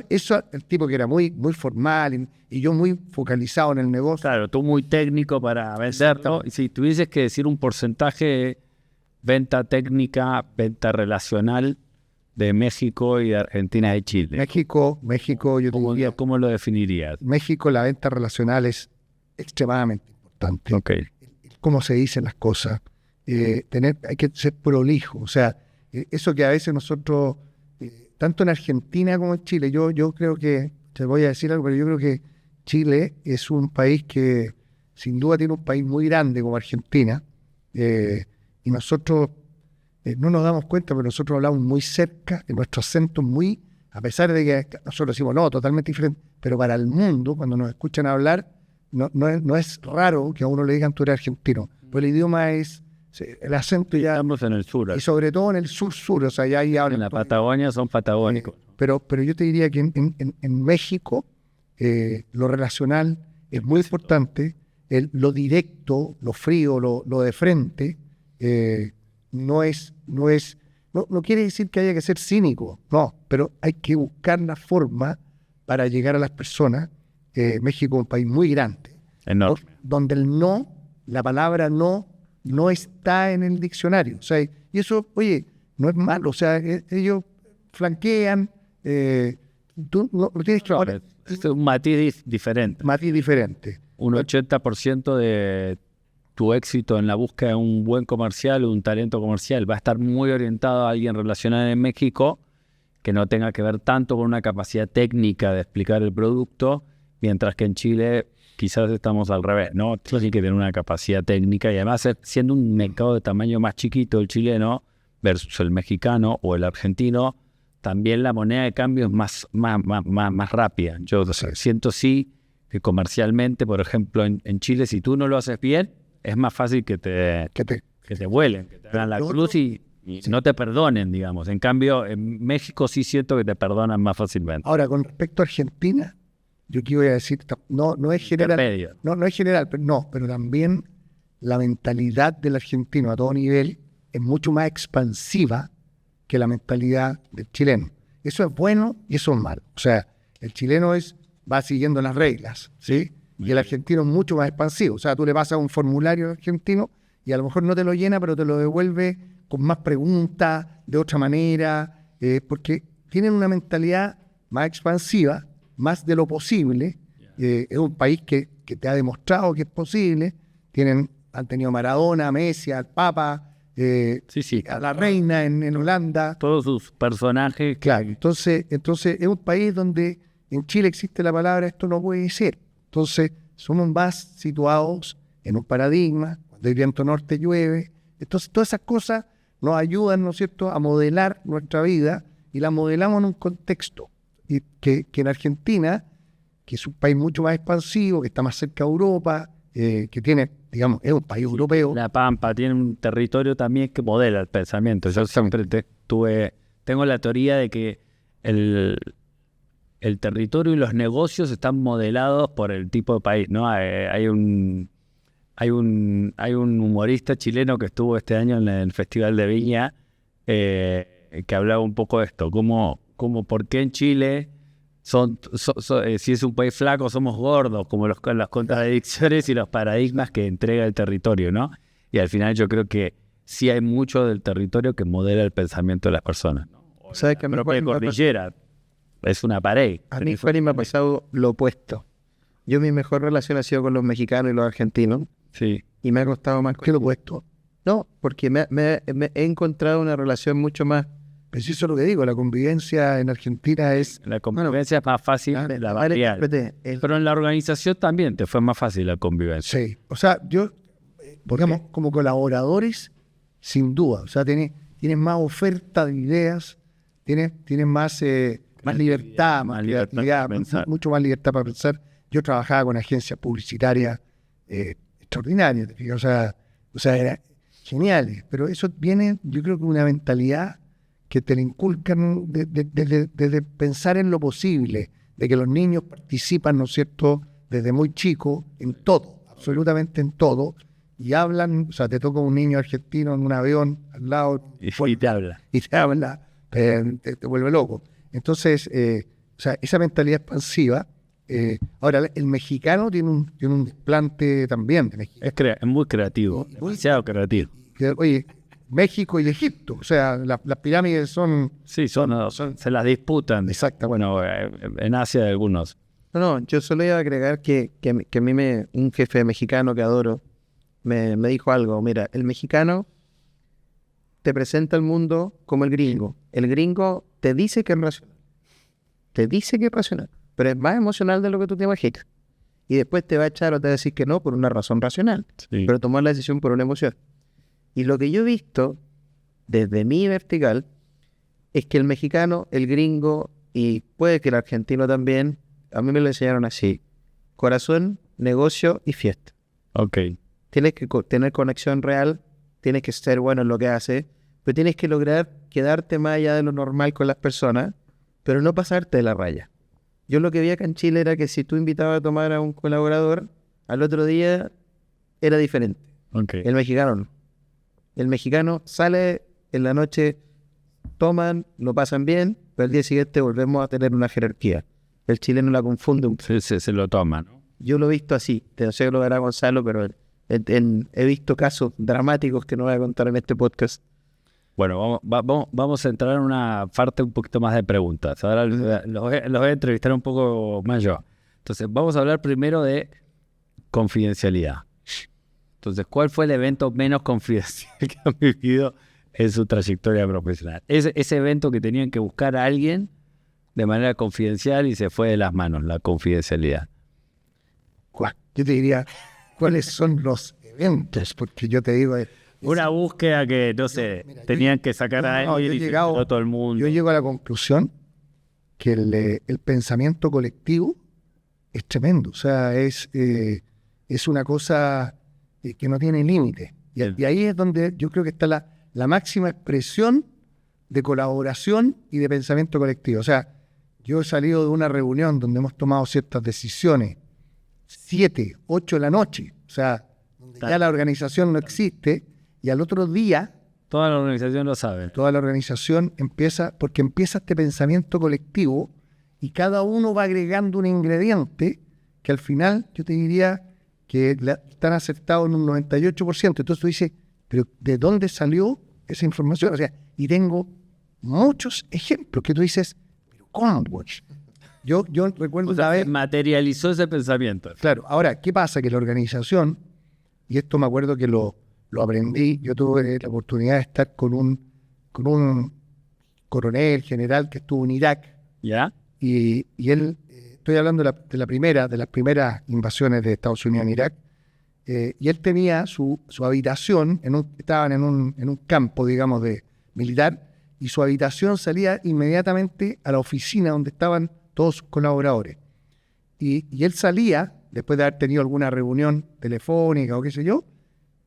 el tipo que era muy, muy formal y yo muy focalizado en el negocio. Claro, tú muy técnico para venderlo. Y si tuvieses que decir un porcentaje, venta técnica, venta relacional de México y de Argentina y Chile. México, yo te diría, ¿Cómo lo definirías? México, la venta relacional es extremadamente importante. Okay. Cómo se dicen las cosas. Hay que ser prolijo. O sea, eso que a veces nosotros, tanto en Argentina como en Chile, yo creo que, te voy a decir algo, pero yo creo que Chile es un país que sin duda tiene un país muy grande como Argentina, y nosotros no nos damos cuenta, pero nosotros hablamos muy cerca, de nuestro acento muy, a pesar de que nosotros decimos, no, totalmente diferente, pero para el mundo, cuando nos escuchan hablar, no es raro que a uno le digan tú eres argentino, pues el idioma es, el acento ya... Estamos en el sur. Y sobre todo en el sur, o sea, ya ahí hablan... En la Patagonia son patagónicos. Pero yo te diría que en México lo relacional es muy importante, lo directo, lo frío, lo de frente, no quiere decir que haya que ser cínico, no, pero hay que buscar la forma para llegar a las personas. México es un país muy grande, enorme, donde la palabra no está en el diccionario, o sea, y eso, oye, no es malo, o sea, ellos flanquean, tú no tienes que... Ahora, es un matiz diferente. Un 80% de tu éxito en la búsqueda de un buen comercial o un talento comercial va a estar muy orientado a alguien relacionado en México que no tenga que ver tanto con una capacidad técnica de explicar el producto, mientras que en Chile quizás estamos al revés, ¿no? Tiene que tener una capacidad técnica y además siendo un mercado de tamaño más chiquito el chileno versus el mexicano o el argentino, también la moneda de cambio es más rápida. Yo siento sí que comercialmente, por ejemplo, en Chile, si tú no lo haces bien, es más fácil que te vuelen, que te hagan la cruz y no te perdonen, digamos. En cambio, en México sí siento que te perdonan más fácilmente. Ahora, con respecto a Argentina, yo aquí voy a decir, no es general, no es general, pero también la mentalidad del argentino a todo nivel es mucho más expansiva que la mentalidad del chileno. Eso es bueno y eso es malo. O sea, el chileno va siguiendo las reglas, ¿sí? Y el argentino es mucho más expansivo. O sea, tú le pasas un formulario al argentino y a lo mejor no te lo llena, pero te lo devuelve con más preguntas, de otra manera, porque tienen una mentalidad más expansiva, más de lo posible. Es un país que te ha demostrado que es posible. Han tenido a Maradona, a Messi, al Papa, a la reina en Holanda. Todos sus personajes. Claro, entonces es un país donde en Chile existe la palabra esto no puede ser. Entonces somos más situados en un paradigma, cuando hay viento norte llueve. Entonces todas esas cosas nos ayudan, ¿no es cierto?, a modelar nuestra vida y la modelamos en un contexto. Y que en Argentina, que es un país mucho más expansivo, que está más cerca de Europa, que tiene, digamos, es un país europeo. La Pampa tiene un territorio también que modela el pensamiento. Yo siempre tengo la teoría de que el territorio y los negocios están modelados por el tipo de país, ¿no? Hay un humorista chileno que estuvo este año en el Festival de Viña que hablaba un poco de esto, como por qué en Chile si es un país flaco somos gordos, como las contradicciones y los paradigmas que entrega el territorio, ¿no? Y al final yo creo que sí hay mucho del territorio que modela el pensamiento de las personas, ¿no? ¿Sabes que la cordillera es una pared. A mí, Fanny, me ha pasado lo opuesto. Mi mejor relación ha sido con los mexicanos y los argentinos. Sí. Y me ha costado más. ¿Por qué lo opuesto? No, porque me he encontrado una relación mucho más... Pues eso es lo que digo, la convivencia en Argentina es... La convivencia es más fácil, la variar. Pero en la organización también te fue más fácil la convivencia. Sí, o sea, digamos, como colaboradores, sin duda. O sea, tienes más oferta de ideas, tienes más libertad, más creatividad, mucho más libertad para pensar. Yo trabajaba con agencias publicitarias extraordinarias, o sea, eran geniales, pero eso viene, yo creo que una mentalidad que te la inculcan desde pensar en lo posible, de que los niños participan, ¿no es cierto?, desde muy chicos, en todo, absolutamente en todo, y hablan, o sea, te toca un niño argentino en un avión al lado, y te habla. Y te habla te vuelve loco. Entonces, o sea, esa mentalidad expansiva. Ahora, el mexicano tiene un desplante también. Es muy creativo, demasiado creativo. Oye, México y Egipto, o sea, las pirámides son... Sí, se las disputan. Exacto. Bueno, en Asia hay algunos. No, yo solo iba a agregar que a mí un jefe mexicano que adoro me dijo algo. Mira, el mexicano te presenta el mundo como el gringo. El gringo te dice que es racional. Te dice que es racional, pero es más emocional de lo que tú te imaginas. Y después te va a echar o te va a decir que no por una razón racional, Sí. pero tomar la decisión por una emoción. Y lo que yo he visto desde mi vertical es que el mexicano, el gringo y puede que el argentino también, a mí me lo enseñaron así: corazón, negocio y fiesta. Ok. Tienes que tener conexión real, tienes que ser bueno en lo que haces, pero tienes que lograr quedarte más allá de lo normal con las personas, pero no pasarte de la raya. Yo lo que vi acá en Chile era que si tú invitabas a tomar a un colaborador, al otro día era diferente. Okay. El mexicano no. El mexicano sale en la noche, toman, lo pasan bien, pero al día siguiente volvemos a tener una jerarquía. El chileno la confunde un poco. Se lo toma, ¿no? Yo lo he visto así, no sé lo verá Gonzalo, pero he visto casos dramáticos que no voy a contar en este podcast. Bueno, vamos a entrar en una parte un poquito más de preguntas. Ahora los voy a entrevistar un poco más yo. Entonces, vamos a hablar primero de confidencialidad. Entonces, ¿cuál fue el evento menos confidencial que han vivido en su trayectoria profesional? Ese evento que tenían que buscar a alguien de manera confidencial y se fue de las manos, la confidencialidad. Yo te diría, ¿cuáles son los eventos? Porque yo te digo... Una búsqueda que, no sé, tenían que sacar a alguien y se enteró todo el mundo. Yo llego a la conclusión que el pensamiento colectivo es tremendo. O sea, es una cosa que no tiene límite. Y ahí es donde yo creo que está la máxima expresión de colaboración y de pensamiento colectivo. O sea, yo he salido de una reunión donde hemos tomado ciertas decisiones 7, 8 de la noche. O sea, donde ya la organización no existe. Y al otro día... Toda la organización lo sabe. Toda la organización empieza este pensamiento colectivo y cada uno va agregando un ingrediente que al final yo te diría que están acertados en un 98%. Entonces tú dices, pero ¿de dónde salió esa información? O sea, y tengo muchos ejemplos que tú dices, pero ¿cómo? Yo recuerdo una vez... Materializó ese pensamiento. Claro. Ahora, ¿qué pasa? Que la organización, y esto me acuerdo que lo aprendí, yo tuve la oportunidad de estar con un coronel general que estuvo en Irak. ¿Ya? Y él, estoy hablando de las primeras invasiones de Estados Unidos en Irak, y él tenía su habitación, estaban en un campo, digamos, de militar, y su habitación salía inmediatamente a la oficina donde estaban todos sus colaboradores. Y él salía, después de haber tenido alguna reunión telefónica o qué sé yo,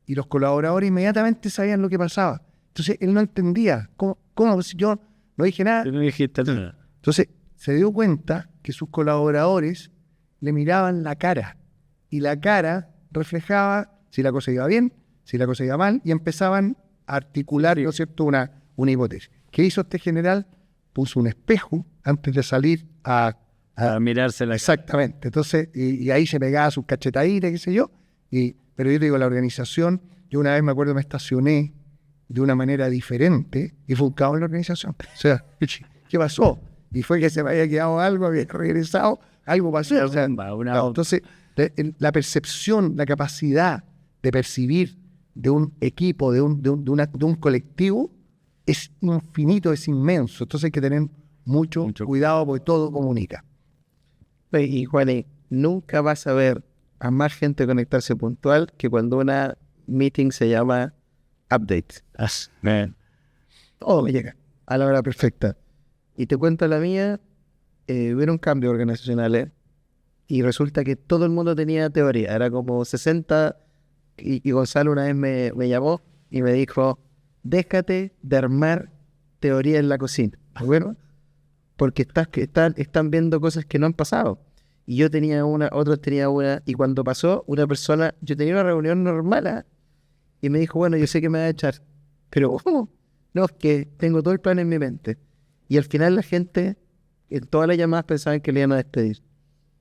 y los colaboradores inmediatamente sabían lo que pasaba. Entonces él no entendía, ¿cómo? Si yo no dije nada. No dijiste nada. Entonces se dio cuenta que sus colaboradores le miraban la cara, y la cara reflejaba si la cosa iba bien, si la cosa iba mal, y empezaban a articular, ¿no es cierto?, una hipótesis. ¿Qué hizo este general? Puso un espejo antes de salir a mirarse la exactamente. Entonces, y ahí se pegaba sus cachetaditas, qué sé yo. Pero yo te digo, la organización, yo una vez me acuerdo me estacioné de una manera diferente y fue un caos en la organización. O sea, ¿qué pasó? Y fue que se me había quedado algo, había regresado, algo pasó. O sea, entonces, la percepción, la capacidad de percibir de un equipo, de un colectivo, es infinito, es inmenso. Entonces hay que tener mucho cuidado porque todo comunica. Y Juan, nunca vas a ver a más gente conectarse puntual que cuando una meeting se llama update. Todo me llega a la hora perfecta. Y te cuento la mía, hubo un cambio organizacional, y resulta que todo el mundo tenía teoría. Era como 60, y Gonzalo una vez me llamó y me dijo, déjate de armar teoría en la cocina, ¿bueno? Porque están viendo cosas que no han pasado. Y yo tenía una, otros tenían una, y cuando pasó, una persona, yo tenía una reunión normal, y me dijo, bueno, yo sé que me va a echar, pero ¿cómo? No, es que tengo todo el plan en mi mente. Y al final la gente, en todas las llamadas pensaban que le iban a despedir.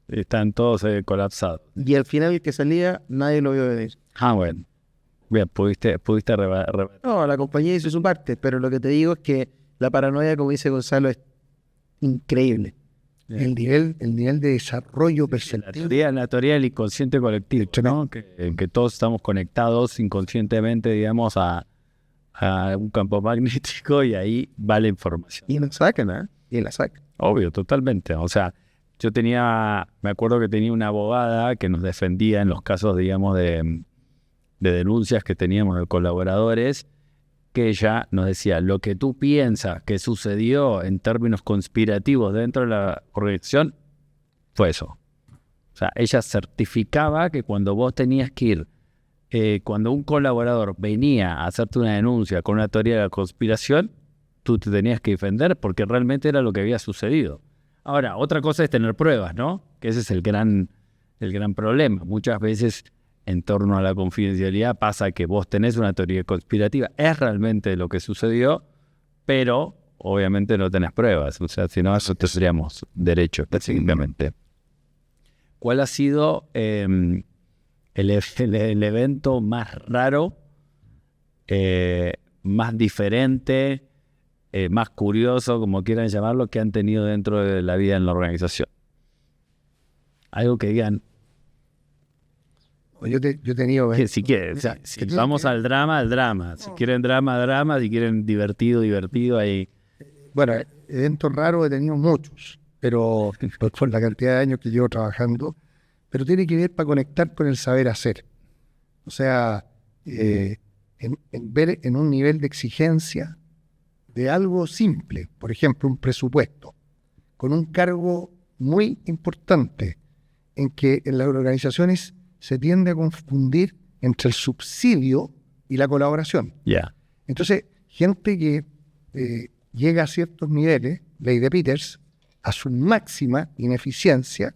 Están todos colapsados. Y al final el que salía, nadie lo vio venir. Bueno. Bien, pudiste No, la compañía hizo su parte, pero lo que te digo es que la paranoia, como dice Gonzalo, es increíble. El nivel de desarrollo perceptivo. La teoría del inconsciente colectivo, ¿no? Que todos estamos conectados inconscientemente, digamos, a un campo magnético y ahí va la información. Y la sacan, ¿eh? Y la sacan. Obvio, totalmente. O sea, me acuerdo que tenía una abogada que nos defendía en los casos, digamos, de denuncias que teníamos de colaboradores, que ella nos decía, lo que tú piensas que sucedió en términos conspirativos dentro de la organización, fue eso. O sea, ella certificaba que cuando vos tenías que ir, cuando un colaborador venía a hacerte una denuncia con una teoría de la conspiración, tú te tenías que defender porque realmente era lo que había sucedido. Ahora, otra cosa es tener pruebas, ¿no? Que ese es el gran problema. Muchas veces en torno a la confidencialidad pasa que vos tenés una teoría conspirativa, es realmente lo que sucedió, pero obviamente no tenés pruebas, o sea, si no, eso tendríamos derecho específicamente. ¿Cuál ha sido el evento más raro, más diferente, más curioso, como quieran llamarlo, que han tenido dentro de la vida en la organización? Algo que digan. Yo he tenido... Si quieren, o sea, si vamos al drama. Si quieren drama. Si quieren divertido, ahí. Bueno, eventos raros he tenido muchos, pero por la cantidad de años que llevo trabajando, pero tiene que ver para conectar con el saber hacer. O sea, en ver en un nivel de exigencia de algo simple, por ejemplo, un presupuesto, con un cargo muy importante, en que en las organizaciones se tiende a confundir entre el subsidio y la colaboración. Ya. Entonces, gente que llega a ciertos niveles, ley de Peters, a su máxima ineficiencia,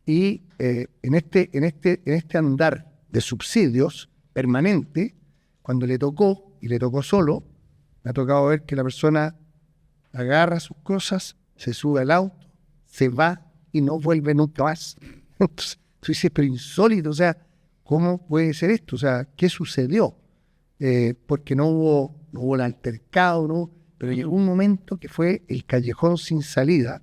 y en este andar de subsidios permanente, cuando le tocó solo, me ha tocado ver que la persona agarra sus cosas, se sube al auto, se va y no vuelve nunca más. Entonces, tú dices, pero insólito, o sea, ¿cómo puede ser esto? O sea, ¿qué sucedió? Porque no hubo el altercado, ¿no? Pero llegó un momento que fue el callejón sin salida.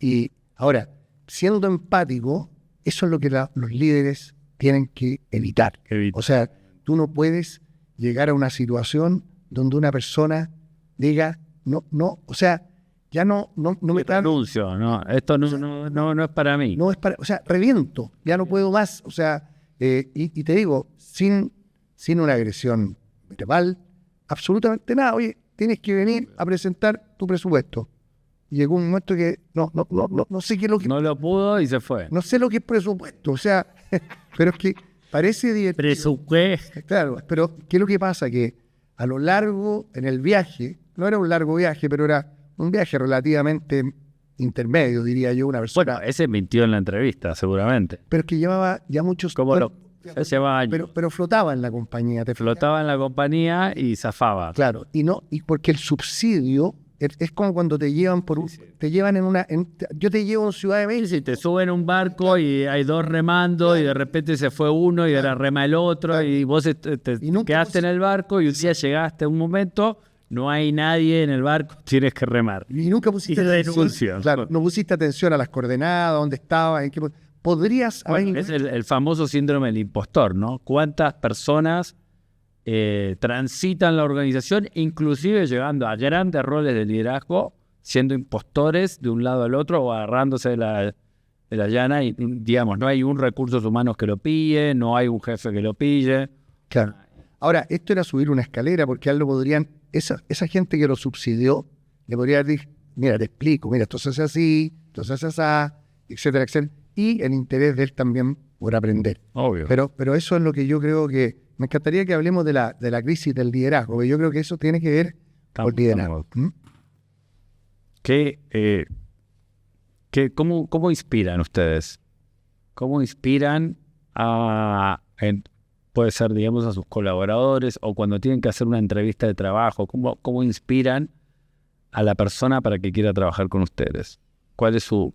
Y ahora, siendo empático, eso es lo que los líderes tienen que evitar. O sea, tú no puedes llegar a una situación donde una persona diga, no, o sea, ya no me renuncio, no, esto no es para mí. No es para, o sea, reviento, ya no puedo más, o sea, y te digo, sin una agresión verbal, absolutamente nada. Oye, tienes que venir a presentar tu presupuesto. Y llegó un momento que no sé qué es lo que... No lo pudo y se fue. No sé lo que es presupuesto, o sea, pero es que parece divertido. Presupuesto. Claro, pero ¿qué es lo que pasa? Que a lo largo, en el viaje, no era un largo viaje, pero era un viaje relativamente intermedio, diría yo, una persona. Bueno, ese mintió en la entrevista, seguramente. Pero es que llevaba ya muchos... Llevaba años. Pero flotaba en la compañía. Flotaba en la compañía y zafaba. Claro, y porque el subsidio es como cuando te llevan te llevan yo te llevo en Ciudad de México. Sí, te suben a un barco y hay dos remando y de repente se fue uno y ahora rema el otro y vos te quedaste en el barco y un día llegaste a un momento, no hay nadie en el barco, tienes que remar. Y nunca pusiste atención. Claro, no pusiste atención a las coordenadas, dónde estabas, en qué... Podrías... Bueno, es el famoso síndrome del impostor, ¿no? ¿Cuántas personas transitan la organización, inclusive llegando a grandes roles de liderazgo, siendo impostores de un lado al otro o agarrándose de la llana y, digamos, no hay un recursos humanos que lo pille, no hay un jefe que lo pille? Claro. Ahora, esto era subir una escalera porque a él lo podrían... Esa gente que lo subsidió, le podría decir, mira, te explico, mira, esto se hace así, esto se hace así, etcétera, etcétera. Y el interés de él también por aprender. Obvio. Pero eso es lo que yo creo que... Me encantaría que hablemos de la crisis del liderazgo, porque yo creo que eso tiene que ver con liderazgo. ¿Cómo inspiran ustedes? ¿Cómo inspiran puede ser, digamos, a sus colaboradores o cuando tienen que hacer una entrevista de trabajo? ¿Cómo inspiran a la persona para que quiera trabajar con ustedes? ¿Cuál es su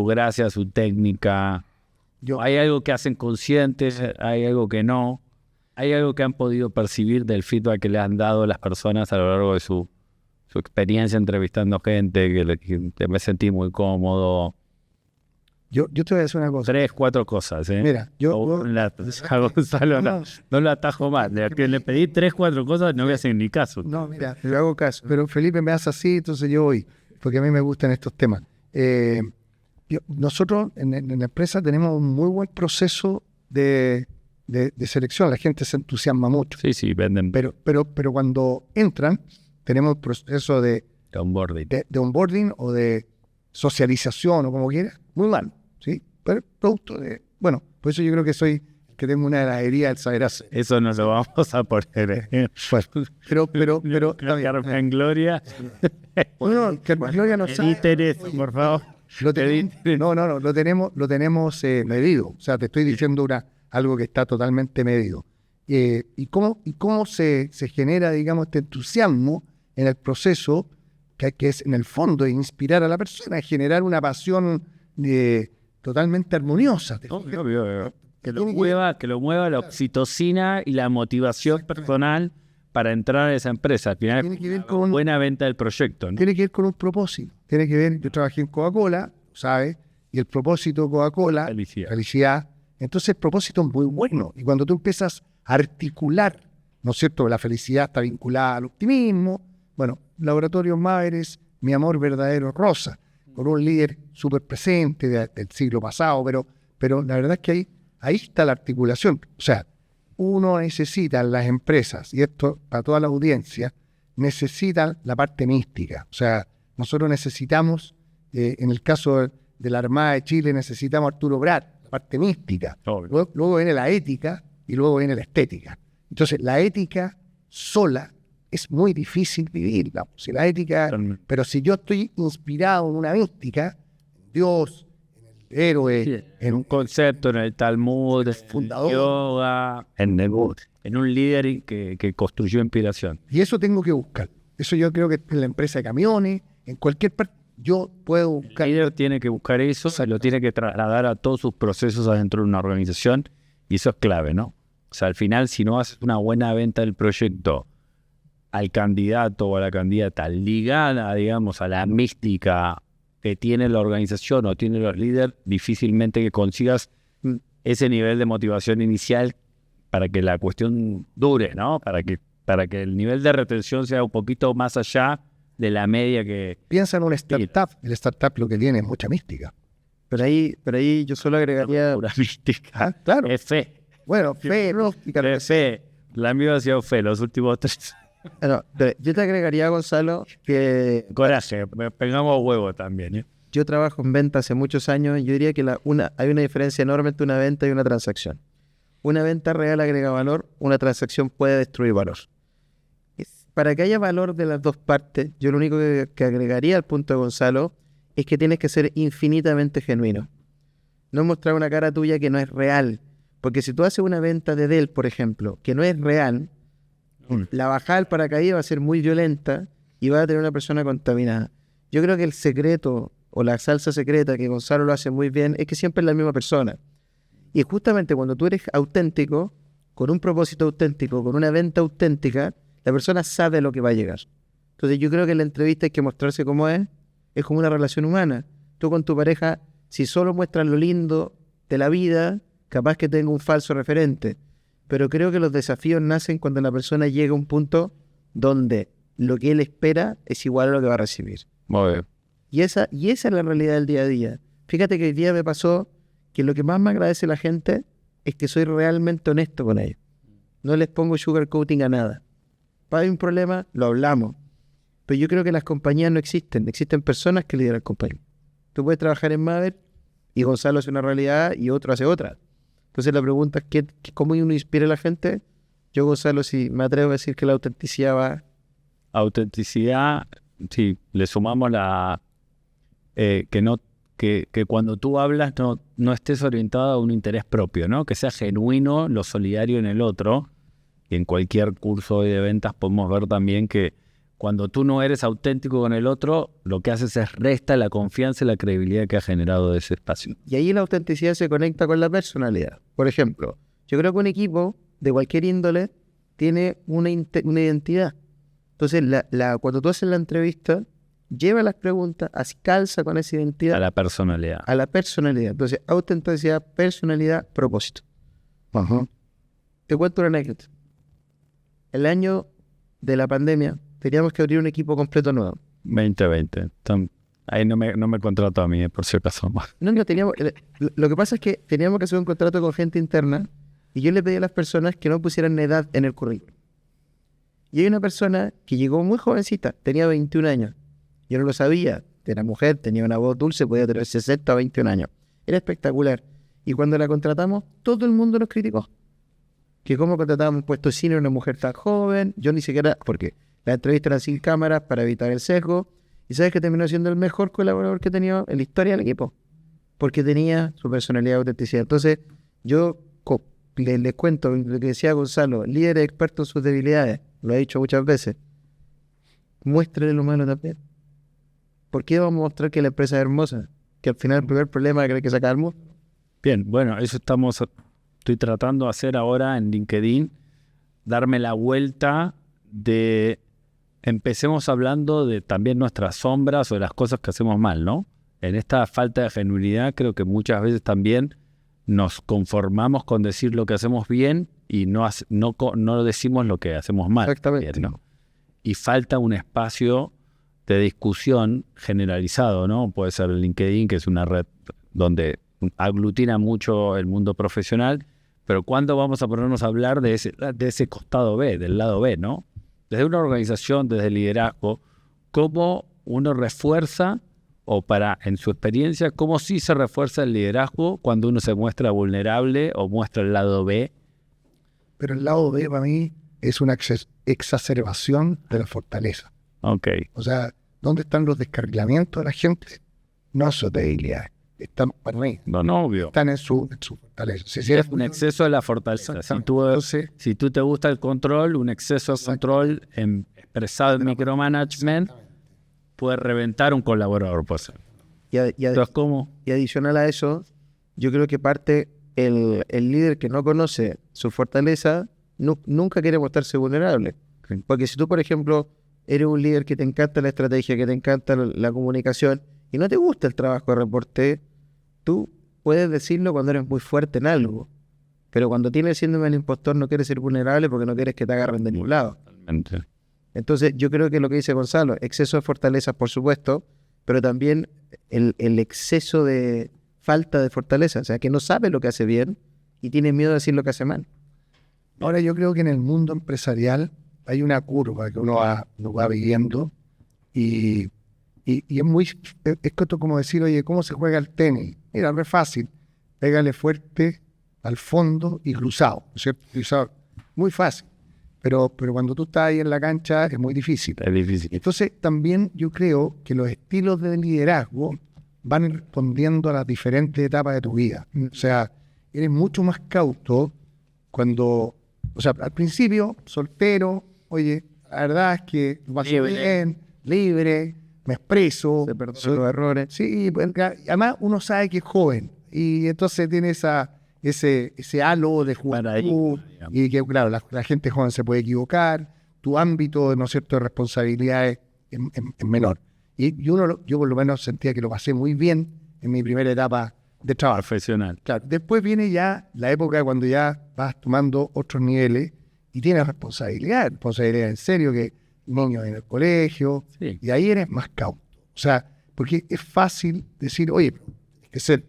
gracia, su técnica? ¿Hay algo que hacen conscientes? ¿Hay algo que no? ¿Hay algo que han podido percibir del feedback que le han dado las personas a lo largo de su experiencia entrevistando gente, que me sentí muy cómodo? Yo te voy a decir una cosa. 3, 4 cosas, ¿eh? Mira, a Gonzalo no lo atajo más. Le pedí 3, 4 cosas, no voy a hacer ni caso. No, mira, le hago caso. Pero Felipe me hace así, entonces yo voy, porque a mí me gustan estos temas. Nosotros en la empresa tenemos un muy buen proceso de selección. La gente se entusiasma mucho. Sí, venden. Pero cuando entran, tenemos el proceso de onboarding o de socialización o como quieras, muy mal, ¿sí? Pero producto de... Bueno, por eso yo creo que soy el que tengo una de las heridas del saber hacer. Eso no lo vamos a poner. Pero Carmen Gloria. Bueno, Carmen Gloria no sabe. Editen eso, por favor. Lo tenemos medido. O sea, te estoy diciendo algo que está totalmente medido. ¿Y cómo se genera, digamos, este entusiasmo en el proceso, que es en el fondo inspirar a la persona, generar una pasión totalmente armoniosa? Que lo mueva la oxitocina y la motivación personal para entrar a esa empresa. Al final tiene que ver con una buena venta del proyecto, ¿no? Tiene que ver con un propósito. Tiene que ver, yo trabajé en Coca-Cola, ¿sabes? Y el propósito de Coca-Cola, felicidad. Entonces el propósito es muy bueno. Y cuando tú empiezas a articular, ¿no es cierto? La felicidad está vinculada al optimismo. Bueno, Laboratorios Máveres, Mi Amor Verdadero Rosa, con un líder súper presente del siglo pasado, pero la verdad es que ahí está la articulación. O sea, uno necesita, las empresas, y esto para toda la audiencia, necesitan la parte mística. O sea, nosotros necesitamos, en el caso de la Armada de Chile, necesitamos a Arturo Prat, la parte mística. Luego viene la ética y luego viene la estética. Entonces, la ética sola es muy difícil vivirla. Si la ética, pero si yo estoy inspirado en una mística, en Dios, en el héroe, en un concepto, en el Talmud, en el fundador, yoga, en un líder que construyó inspiración. Y eso tengo que buscar. Eso yo creo que en la empresa de camiones, en cualquier parte, yo puedo buscar. El líder tiene que buscar eso, se lo tiene que trasladar a todos sus procesos adentro de una organización, y eso es clave, ¿no? O sea, al final, si no haces una buena venta del proyecto al candidato o a la candidata ligada, digamos, a la mística que tiene la organización o tiene los líderes, difícilmente que consigas ese nivel de motivación inicial para que la cuestión dure, ¿no? Para que el nivel de retención sea un poquito más allá de la media que... Piensa en una startup. El startup lo que tiene es mucha mística. Pero ahí yo solo agregaría... Pura mística. Claro. Es fe. Bueno, fe, mística. Es fe. La mía ha sido fe los últimos 3 No, yo te agregaría, Gonzalo, que... Coraje, pegamos huevo también, ¿eh? Yo trabajo en venta hace muchos años y yo diría que hay una diferencia enorme entre una venta y una transacción. Una venta real agrega valor, una transacción puede destruir valor. Para que haya valor de las dos partes, yo lo único que agregaría al punto de Gonzalo es que tienes que ser infinitamente genuino. No mostrar una cara tuya que no es real. Porque si tú haces una venta de Dell, por ejemplo, que no es real, la bajada del paracaídas va a ser muy violenta y va a tener una persona contaminada. Yo creo que el secreto o la salsa secreta, que Gonzalo lo hace muy bien, es que siempre es la misma persona. Y justamente cuando tú eres auténtico, con un propósito auténtico, con una venta auténtica, la persona sabe a lo que va a llegar. Entonces yo creo que en la entrevista hay que mostrarse como es como una relación humana. Tú con tu pareja, si solo muestras lo lindo de la vida, capaz que tenga un falso referente. Pero creo que los desafíos nacen cuando la persona llega a un punto donde lo que él espera es igual a lo que va a recibir. Muy bien. Y esa es la realidad del día a día. Fíjate que hoy día me pasó que lo que más me agradece la gente es que soy realmente honesto con ellos. No les pongo sugarcoating a nada. Hay un problema, lo hablamos. Pero yo creo que las compañías no existen. Existen personas que lideran compañías. Tú puedes trabajar en Maverick y Gonzalo hace una realidad y otro hace otra. Entonces la pregunta es ¿cómo uno inspira a la gente? Yo, Gonzalo, sí me atrevo a decir que la autenticidad va... Autenticidad, sí, le sumamos que cuando tú hablas no estés orientado a un interés propio, ¿no? Que sea genuino, lo solidario en el otro. Y en cualquier curso de ventas podemos ver también que cuando tú no eres auténtico con el otro, lo que haces es resta la confianza y la credibilidad que ha generado ese espacio. Y ahí la autenticidad se conecta con la personalidad. Por ejemplo, yo creo que un equipo de cualquier índole tiene una identidad. Entonces, cuando tú haces la entrevista, lleva las preguntas, calza con esa identidad. A la personalidad. A la personalidad. Entonces, autenticidad, personalidad, propósito. Te cuento una anécdota. El año de la pandemia, teníamos que abrir un equipo completo nuevo. 2020. Ahí no me contrató a mí, por si acaso. No teníamos... Lo que pasa es que teníamos que hacer un contrato con gente interna y yo le pedí a las personas que no pusieran edad en el currículum. Y hay una persona que llegó muy jovencita, tenía 21 años. Yo no lo sabía. Era mujer, tenía una voz dulce, podía tener 60 o 21 años. Era espectacular. Y cuando la contratamos, todo el mundo nos criticó. Que cómo contratábamos un puesto de cine a una mujer tan joven. Yo ni siquiera... Porque las entrevistas eran sin cámaras para evitar el sesgo. ¿Y sabes que terminó siendo el mejor colaborador que he tenido en la historia del equipo? Porque tenía su personalidad y autenticidad. Entonces, yo les cuento lo que decía Gonzalo. Líder experto en sus debilidades. Lo he dicho muchas veces. Muéstrele lo malo también. ¿Por qué vamos a mostrar que la empresa es hermosa? Que al final el primer problema es que hay que sacar el mundo. Bien, bueno, eso estoy tratando de hacer ahora en LinkedIn, darme la vuelta de... Empecemos hablando de también nuestras sombras o de las cosas que hacemos mal, ¿no? En esta falta de genuinidad creo que muchas veces también nos conformamos con decir lo que hacemos bien y no decimos lo que hacemos mal. Exactamente. Bien, ¿no? Y falta un espacio de discusión generalizado, ¿no? Puede ser LinkedIn, que es una red donde aglutina mucho el mundo profesional, pero ¿cuándo vamos a ponernos a hablar de ese costado B, del lado B, ¿no? Desde una organización, desde el liderazgo, cómo uno refuerza, en su experiencia, cómo sí se refuerza el liderazgo cuando uno se muestra vulnerable o muestra el lado B. Pero el lado B para mí es una exacerbación de la fortaleza. Ok. O sea, ¿dónde están los descarrilamientos de la gente? No son debilidades. Están para mí. No, obvio. Están en su fortaleza. Si eres un exceso de la fortaleza. Si tú te gusta el control, un exceso de control expresado en micromanagement puede reventar un colaborador. Pues. Entonces, ¿cómo? Y adicional a eso, yo creo que parte el líder que no conoce su fortaleza nunca quiere mostrarse vulnerable. Okay. Porque si tú, por ejemplo, eres un líder que te encanta la estrategia, que te encanta la comunicación y no te gusta el trabajo de reporte, tú puedes decirlo cuando eres muy fuerte en algo, pero cuando tienes el síndrome del impostor no quieres ser vulnerable porque no quieres que te agarren de ningún lado. Totalmente. Entonces yo creo que lo que dice Gonzalo, exceso de fortaleza por supuesto, pero también el exceso de falta de fortaleza, o sea que no sabe lo que hace bien y tiene miedo de decir lo que hace mal. Ahora yo creo que en el mundo empresarial hay una curva que uno va viviendo y es como decir, oye, ¿cómo se juega el tenis? Mira, re fácil, pégale fuerte al fondo y cruzado, ¿cierto? Cruzado, muy fácil, pero cuando tú estás ahí en la cancha es muy difícil. Es difícil. Entonces también yo creo que los estilos de liderazgo van respondiendo a las diferentes etapas de tu vida. O sea, eres mucho más cauto cuando, o sea, al principio, soltero, oye, la verdad es que lo paso bien, libre, me expreso, se perdonan los errores. Sí, además uno sabe que es joven y entonces tiene ese halo de juventud y que claro, la gente joven se puede equivocar, tu ámbito, ¿no es cierto?, de responsabilidades es menor. Y yo por lo menos sentía que lo pasé muy bien en mi primera etapa de trabajo. Profesional. Claro, después viene ya la época cuando ya vas tomando otros niveles y tienes responsabilidad en serio, que niños en el colegio, sí. Y ahí eres más cauto. O sea, porque es fácil decir, oye, hay que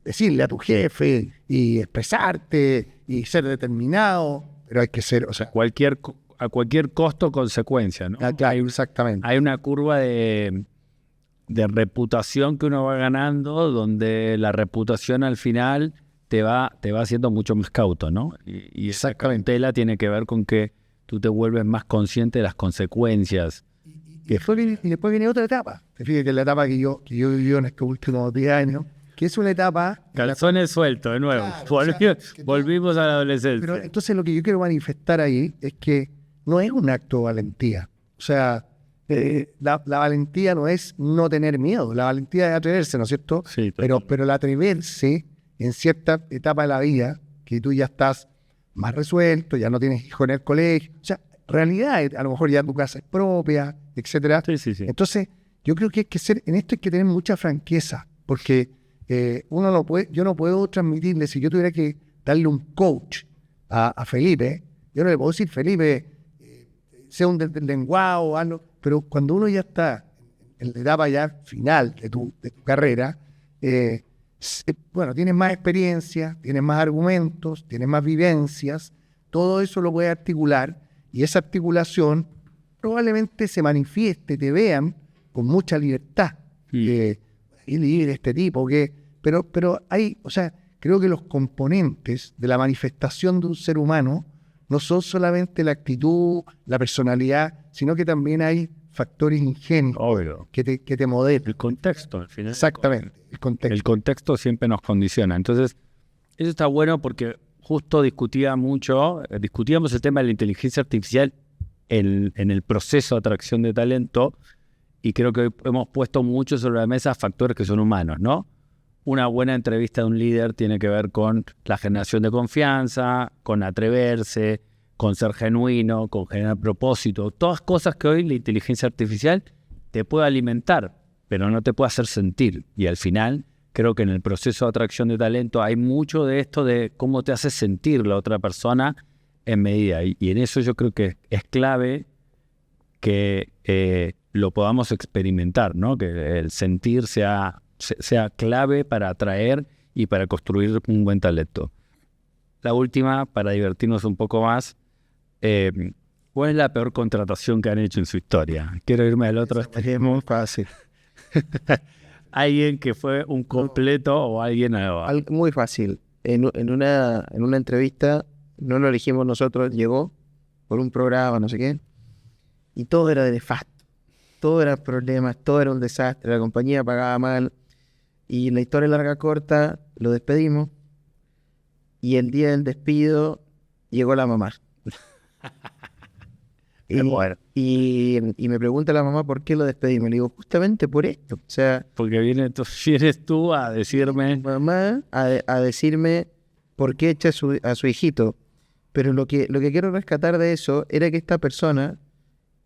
decirle a tu jefe y expresarte y ser determinado, pero hay que ser, o sea... A cualquier costo, consecuencia, ¿no? Claro, exactamente. Hay una curva de reputación que uno va ganando, donde la reputación al final te va haciendo mucho más cauto, ¿no? Y esa cautela tiene que ver con que tú te vuelves más consciente de las consecuencias. Y después viene otra etapa. Te fijas que es la etapa que yo viví en estos últimos 10 años, que es una etapa... Calzones sueltos, de nuevo. Claro, volvimos a la adolescencia. Pero entonces lo que yo quiero manifestar ahí es que no es un acto de valentía. O sea, la valentía no es no tener miedo, la valentía es atreverse, ¿no es cierto? Sí, pero el atreverse en cierta etapa de la vida, que tú ya estás más resuelto, ya no tienes hijos en el colegio, o sea, realidad, a lo mejor ya tu casa es propia, etcétera. Sí. Entonces, yo creo que en esto hay que tener mucha franqueza, porque yo no puedo transmitirle, si yo tuviera que darle un coach a Felipe, yo no le puedo decir, Felipe, sea un deslenguado o algo, pero cuando uno ya está en la etapa ya final de tu carrera, tienes más experiencia, tienes más argumentos, tienes más vivencias, todo eso lo puedes articular, y esa articulación probablemente se manifieste, te vean con mucha libertad. Y libre este tipo, pero hay, o sea, creo que los componentes de la manifestación de un ser humano no son solamente la actitud, la personalidad, sino que también hay factores ingénuos que te modelan. El contexto, al final. Exactamente, el contexto. El contexto siempre nos condiciona. Entonces, eso está bueno porque justo discutíamos el tema de la inteligencia artificial en el proceso de atracción de talento, y creo que hemos puesto mucho sobre la mesa factores que son humanos, ¿no? Una buena entrevista de un líder tiene que ver con la generación de confianza, con atreverse, con ser genuino, con generar propósito. Todas cosas que hoy la inteligencia artificial te puede alimentar, pero no te puede hacer sentir. Y al final, creo que en el proceso de atracción de talento hay mucho de esto de cómo te hace sentir la otra persona en medida. Y en eso yo creo que es clave que lo podamos experimentar, ¿no? Que el sentir sea clave para atraer y para construir un buen talento. La última, para divertirnos un poco más, ¿cuál es la peor contratación que han hecho en su historia? Quiero irme al otro extremo. Es muy fácil. ¿Alguien que fue un completo o alguien Muy fácil. En una entrevista, no lo elegimos nosotros, llegó por un programa, no sé qué, y todo era de nefasto. Todo eran problemas, todo era un desastre, la compañía pagaba mal, y la historia larga corta, lo despedimos, y el día del despido llegó la mamá. Y me pregunta la mamá por qué lo despedimos. Le digo, justamente por esto. O sea, porque vienes tú a decirme... Mamá a decirme por qué echa a su hijito. Pero lo que quiero rescatar de eso era que esta persona,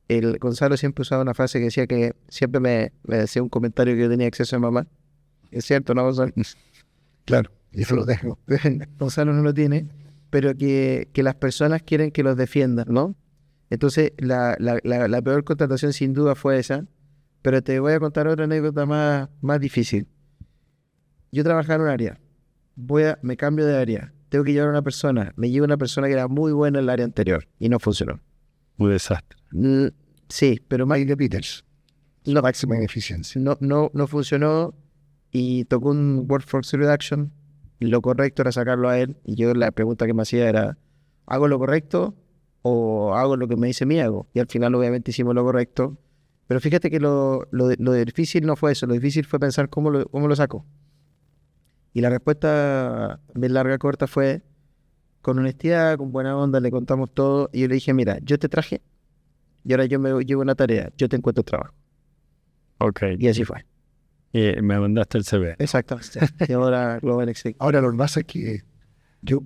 el Gonzalo siempre usaba una frase que decía que siempre me decía un comentario que yo tenía acceso a mamá. Es cierto, ¿no, Gonzalo? Claro, eso lo dejo. Gonzalo no lo tiene, pero que las personas quieren que los defiendan, ¿no? Entonces, la peor contratación sin duda fue esa, pero te voy a contar otra anécdota más difícil. Yo trabajaba en un área, me cambio de área, tengo que llevar a una persona, me llevo una persona que era muy buena en el área anterior y no funcionó. Un desastre. Sí, pero Mike de Peters, no, máxima ineficiencia. No funcionó y tocó un workforce reduction. Lo correcto era sacarlo a él, y yo la pregunta que me hacía era, ¿hago lo correcto o hago lo que me dice mi ego? Y al final obviamente hicimos lo correcto, pero fíjate que lo difícil no fue eso, lo difícil fue pensar cómo lo saco. Y la respuesta bien larga, corta, fue con honestidad, con buena onda, le contamos todo, y yo le dije, mira, yo te traje, y ahora yo me llevo una tarea, yo te encuentro trabajo. Ok. Y así fue. Y me mandaste el CV. Exactamente. Y ahora Global Executive. Ahora lo que pasa es que yo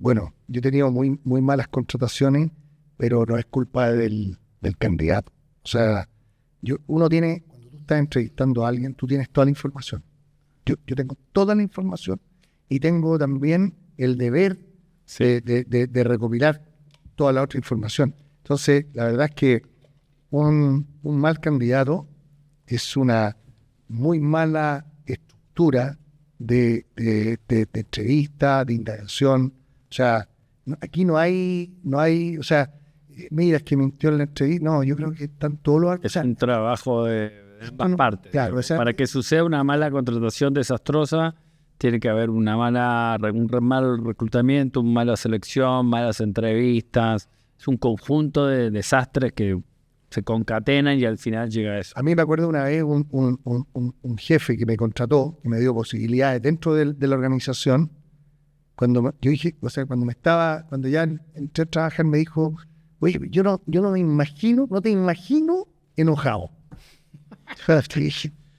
he tenido muy, muy malas contrataciones, pero no es culpa del candidato. O sea, cuando tú estás entrevistando a alguien, tú tienes toda la información. Yo tengo toda la información y tengo también el deber de recopilar toda la otra información. Entonces, la verdad es que un mal candidato es una muy mala estructura de entrevista, de indagación. O sea, aquí no hay, o sea, mira, es que mintió en la entrevista. No, yo creo que están todos los... Es un trabajo de ambas partes. Claro, o sea, para que suceda una mala contratación desastrosa, tiene que haber un mal reclutamiento, una mala selección, malas entrevistas. Es un conjunto de desastres que se concatenan y al final llega a eso. A mí me acuerdo una vez un jefe que me contrató, que me dio posibilidades dentro de la organización. Cuando yo dije, o sea, cuando ya entré a trabajar, me dijo, oye, yo no te imagino enojado.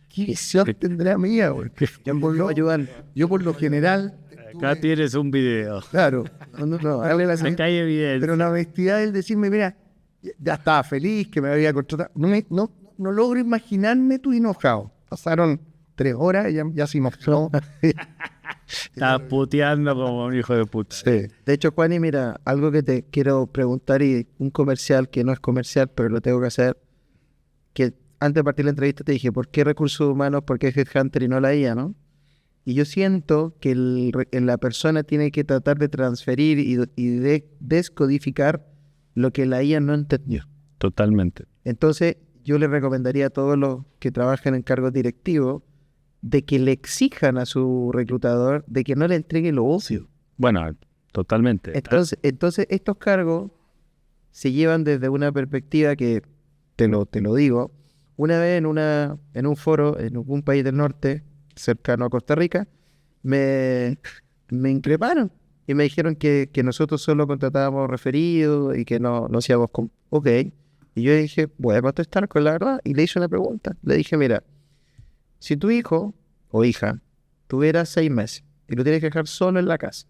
¿Qué visión tendrá mía, güey? Yo por lo general... Acá tienes un video. Claro. Acá hay evidencia. Pero la honestidad del decirme, mira, ya estaba feliz que me había contratado. No logro imaginarme tú enojado. Pasaron 3 horas y ya se mostró. Estás puteando como un hijo de puta. Sí. De hecho, Juani, mira, algo que te quiero preguntar y un comercial que no es comercial, pero lo tengo que hacer, que antes de partir la entrevista te dije, ¿por qué recursos humanos? ¿Por qué Headhunter y no la IA, no? Y yo siento que la persona tiene que tratar de transferir y descodificar lo que la IA no entendió. Totalmente. Entonces, yo le recomendaría a todos los que trabajan en cargos directivos de que le exijan a su reclutador de que no le entregue lo obvio. Bueno, totalmente. Entonces estos cargos se llevan desde una perspectiva que, te lo digo, una vez en un foro en un país del norte, cercano a Costa Rica, me increparon y me dijeron que nosotros solo contratábamos referidos y que no hacíamos... Ok. Y yo dije, voy a contestar con la verdad. Y le hice una pregunta. Le dije, mira, si tu hijo o hija tuviera 6 meses y lo tienes que dejar solo en la casa,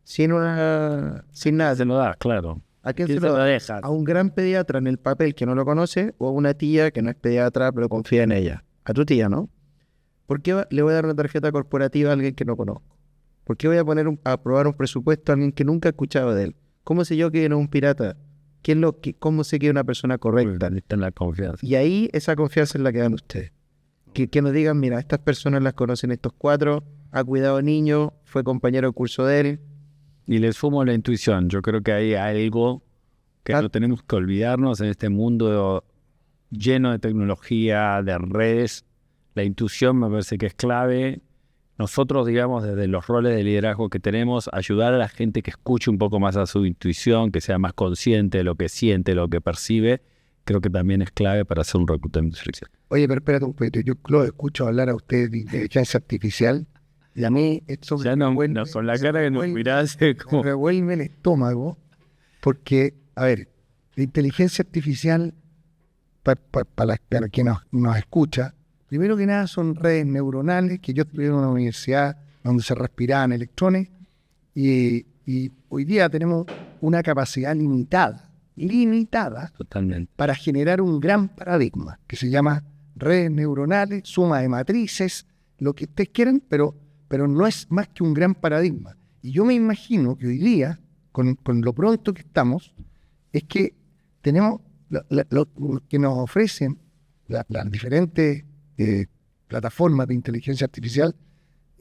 sin nada, Se lo das, claro. ¿a quién se lo dejas? A un gran pediatra en el papel que no lo conoce o a una tía que no es pediatra pero confía en ella. A tu tía, ¿no? ¿Por qué le voy a dar una tarjeta corporativa a alguien que no conozco? ¿Por qué voy a poner a aprobar un presupuesto a alguien que nunca he escuchado de él? ¿Cómo sé yo que no es un pirata? ¿Cómo sé que es una persona correcta? Está en la confianza. Y ahí esa confianza es la que dan ustedes. Que nos digan, mira, estas personas las conocen estos 4, ha cuidado niños, fue compañero de curso de él. Y le sumo la intuición. Yo creo que hay algo que no tenemos que olvidarnos en este mundo lleno de tecnología, de redes. La intuición me parece que es clave. Nosotros, digamos, desde los roles de liderazgo que tenemos, ayudar a la gente que escuche un poco más a su intuición, que sea más consciente de lo que siente, lo que percibe, creo que también es clave para hacer un reclutamiento selección. Oye, pero espérate un poquito. Yo lo escucho hablar a ustedes de inteligencia artificial y a mí esto ya no, con la cara que nos mirás como... me revuelve el estómago porque, a ver, la inteligencia artificial, para quien nos escucha, primero que nada son redes neuronales que yo estudié en una universidad donde se respiraban electrones y hoy día tenemos una capacidad limitada Totalmente. para generar un gran paradigma que se llama redes neuronales, suma de matrices, lo que ustedes quieran, pero no es más que un gran paradigma. Y yo me imagino que hoy día, con lo pronto que estamos, es que tenemos lo que nos ofrecen las diferentes plataformas de inteligencia artificial,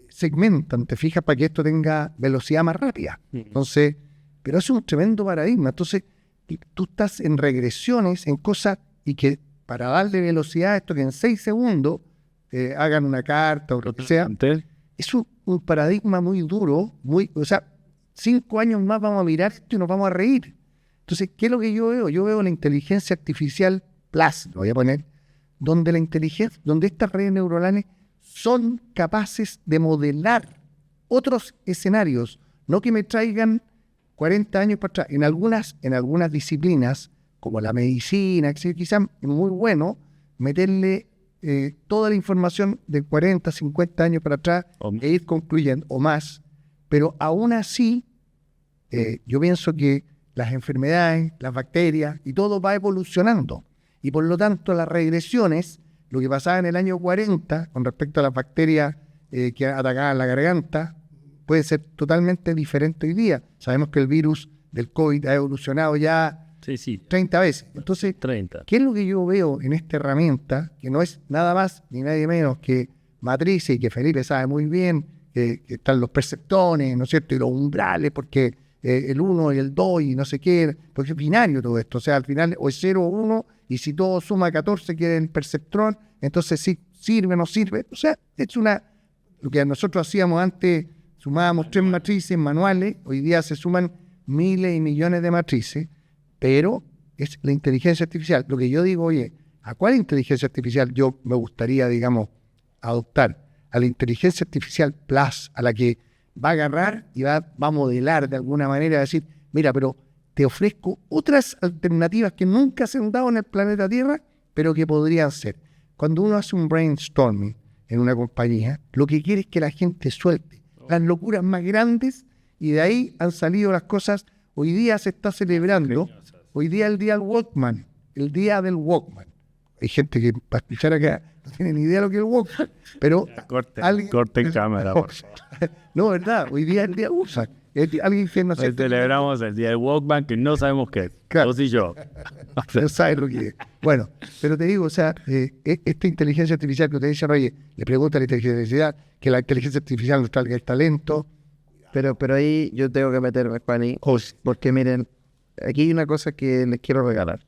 segmentan, te fijas, para que esto tenga velocidad más rápida. Entonces, pero es un tremendo paradigma. Entonces, tú estás en regresiones, en cosas, y que para darle velocidad a esto, que en 6 segundos hagan una carta o lo que sea, es un paradigma muy duro, o sea, 5 años más vamos a mirar esto y nos vamos a reír. Entonces, ¿qué es lo que yo veo? Yo veo la inteligencia artificial plus, lo voy a poner, donde estas redes neuronales son capaces de modelar otros escenarios, no que me traigan 40 años para atrás. En algunas disciplinas, como la medicina, quizás es muy bueno meterle toda la información de 40, 50 años para atrás e ir concluyendo, o más, pero aún así, yo pienso que las enfermedades, las bacterias y todo va evolucionando. Y por lo tanto, las regresiones, lo que pasaba en el año 40 con respecto a las bacterias que atacaban la garganta, puede ser totalmente diferente hoy día. Sabemos que el virus del COVID ha evolucionado ya 30 veces. Entonces, 30. ¿Qué es lo que yo veo en esta herramienta? Que no es nada más ni nadie menos que matrices, y que Felipe sabe muy bien, que están los perceptones, ¿no es cierto? Y los umbrales, porque el 1 y el 2 y no sé qué, porque es binario todo esto. O sea, al final o es 0 o 1, y si todo suma 14 queda el perceptrón, entonces sí, sirve o no sirve. O sea, es lo que nosotros hacíamos antes, sumábamos 3 matrices manuales, hoy día se suman miles y millones de matrices, pero es la inteligencia artificial. Lo que yo digo, oye, ¿a cuál inteligencia artificial yo me gustaría, digamos, adoptar? A la inteligencia artificial plus, a la que va a agarrar y va a modelar de alguna manera, decir, mira, pero te ofrezco otras alternativas que nunca se han dado en el planeta Tierra, pero que podrían ser. Cuando uno hace un brainstorming en una compañía, lo que quiere es que la gente suelte las locuras más grandes y de ahí han salido las cosas. Hoy día se está celebrando, hoy día es el día del Walkman, el día del Walkman. Hay gente que para escuchar acá no tiene ni idea de lo que es el Walkman, pero corte en cámara, por favor. No, verdad, hoy día es el día del Walkman. Alguien que no Hoy celebramos el día del Walkman, que no sabemos qué es. Claro. Vos y yo. No sabes lo que es. Bueno, pero te digo, o sea, esta inteligencia artificial que te dicen, oye, le pregunta a la inteligencia artificial, que la inteligencia artificial nos traiga el talento. Pero ahí yo tengo que meterme, Juani, porque miren, aquí hay una cosa que les quiero regalar.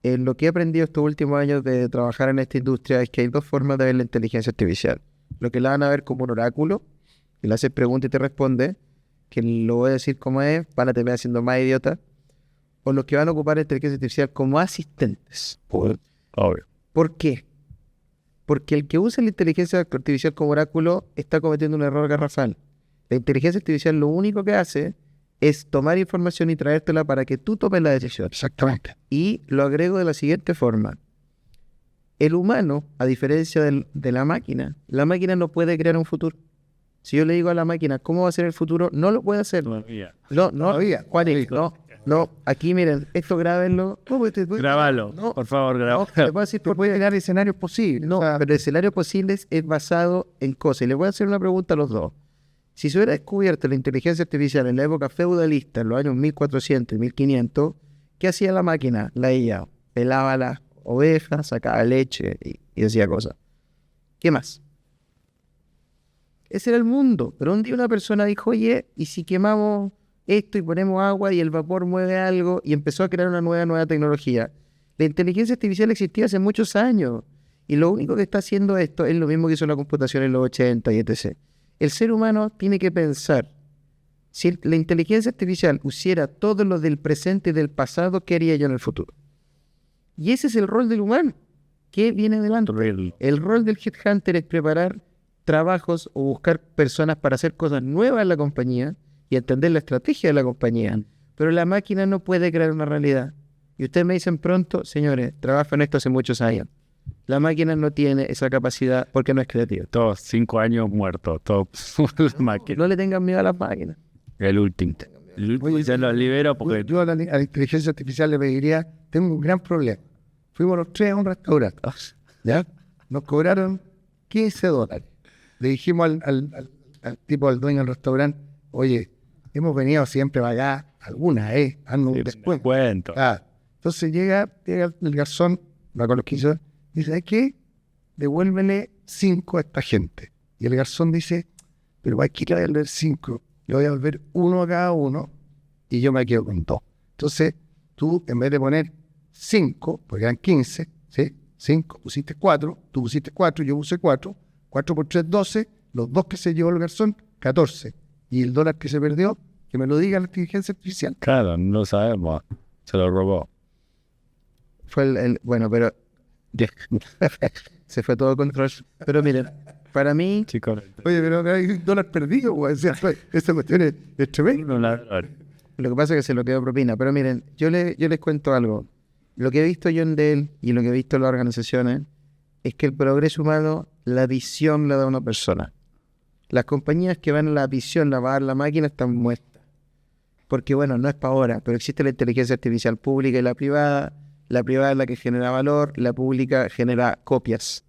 En lo que he aprendido estos últimos años de trabajar en esta industria es que hay dos formas de ver la inteligencia artificial. Lo que la van a ver como un oráculo, que le haces preguntas y te responde, que lo voy a decir como es, van a terminar haciendo más idiota, o los que van a ocupar la inteligencia artificial como asistentes. Obvio. ¿Por qué? Porque el que usa la inteligencia artificial como oráculo está cometiendo un error garrafal. La inteligencia artificial lo único que hace es tomar información y traértela para que tú tomes la decisión. Exactamente. Y lo agrego de la siguiente forma. El humano, a diferencia de la máquina no puede crear un futuro. Si yo le digo a la máquina cómo va a ser el futuro, no lo puede hacer. No, aquí miren, esto grábenlo. Grábalo, No, por favor, no, grábalo. te puedo decir, Te puede crear escenarios posibles. no, O sea, pero el escenario posible es basado en cosas. Y les voy a hacer una pregunta a los dos. Si se hubiera descubierto la inteligencia artificial en la época feudalista, en los años 1400 y 1500, ¿qué hacía la máquina? La IA pelaba las ovejas, sacaba leche y hacía cosas. ¿Qué más? Ese era el mundo. Pero un día una persona dijo, oye, ¿y si quemamos esto y ponemos agua y el vapor mueve algo? Y empezó a crear una nueva tecnología. La inteligencia artificial existía hace muchos años. Y lo único que está haciendo esto es lo mismo que hizo la computación en los 80 y etc. El ser humano tiene que pensar, si la inteligencia artificial hiciera todo lo del presente y del pasado, ¿qué haría yo en el futuro? Y ese es el rol del humano. ¿Qué viene adelante? El rol del headhunter es preparar trabajos o buscar personas para hacer cosas nuevas en la compañía y entender la estrategia de la compañía. Pero la máquina no puede crear una realidad. Y ustedes me dicen pronto, señores, trabajo en esto hace muchos años. La máquina no tiene esa capacidad porque no es creativa. Todos 5 años muertos, todos la máquina. No le tengan miedo a las máquinas. El último. Oye, Se los libero porque... yo a la inteligencia artificial le pediría, tengo un gran problema. Fuimos los tres a un restaurante, ¿ya? Nos cobraron $15. Le dijimos al tipo, al dueño del restaurante, oye, hemos venido siempre para acá, algunas, haznos un descuento. Ah, entonces llega el garzón, va con los 15, dice, ¿sabes qué? Devuélvele 5 a esta gente. Y el garzón dice, pero ¿para qué le voy a devolver 5? Le voy a devolver 1 a cada uno y yo me quedo con 2. Entonces, tú, en vez de poner 5, porque eran 15, ¿sí? 5, pusiste 4, tú pusiste 4, yo puse 4, 4 por 3, 12, los 2 que se llevó el garzón, 14. Y el dólar que se perdió, que me lo diga la inteligencia artificial. Claro, no lo sabemos. Se lo robó. Fue bueno, pero se fue todo control. Pero miren, para mí, Chicos, Oye, pero hay un dólar perdido, güey. O sea, esta cuestión es tremenda. lo que pasa es que se lo quedó propina. Pero miren, yo les cuento algo. Lo que he visto yo en Dell y lo que he visto en las organizaciones es que el progreso humano, la visión la da una persona. Las compañías que van a la visión, la va a dar la máquina, están muertas. Porque bueno, no es para ahora, pero existe la inteligencia artificial pública y la privada. La privada es la que genera valor, la pública genera copias.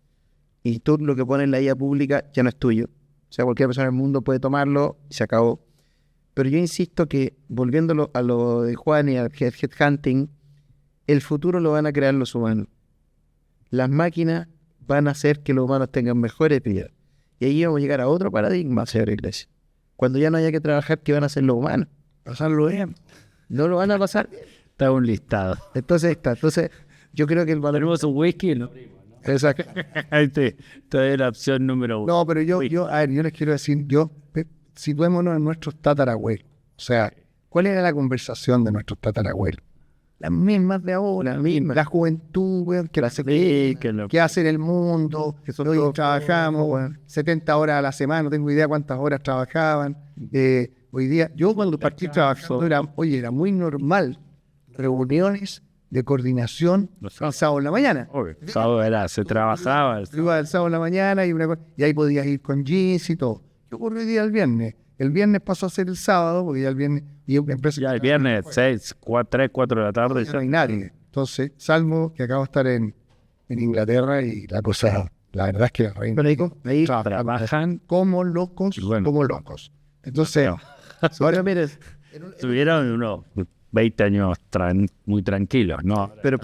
Y tú lo que pones en la IA pública ya no es tuyo. O sea, cualquier persona en el mundo puede tomarlo y se acabó. Pero yo insisto que, volviéndolo a lo de Juan y al headhunting, el futuro lo van a crear los humanos. Las máquinas van a hacer que los humanos tengan mejores vidas. Y ahí vamos a llegar a otro paradigma, señor Iglesias. Cuando ya no haya que trabajar, ¿qué van a hacer los humanos? Pasarlo bien. No lo van a pasar bien. está un listado. Entonces, yo creo que el valor... Tenemos un whisky, ¿no? Exacto. Esta es la opción número 1. No, pero yo les quiero decir, situémonos en nuestros tatarabuelos. O sea, ¿cuál era la conversación de nuestros tatarabuelos? Las mismas de ahora, la juventud, güey, que qué hace en el mundo, que hoy trabajamos, güey, 70 horas a la semana, no tengo idea cuántas horas trabajaban. Hoy día, yo cuando partí trabajando era muy normal reuniones de coordinación el sábado en la mañana. Obvio. El sábado se trabajaba. Iba el sábado en la mañana y ahí podías ir con jeans y todo. ¿Qué ocurrió el día del viernes? El viernes pasó a ser el sábado, porque ya el viernes... Ya el viernes, 3, 4 de la tarde. No hay nadie. Entonces, salvo que acabo de estar en Inglaterra y la cosa... La verdad es que ahí trabajan como locos, como locos. Entonces, ahora mire, tuvieron unos 20 años muy tranquilos, ¿no? Pero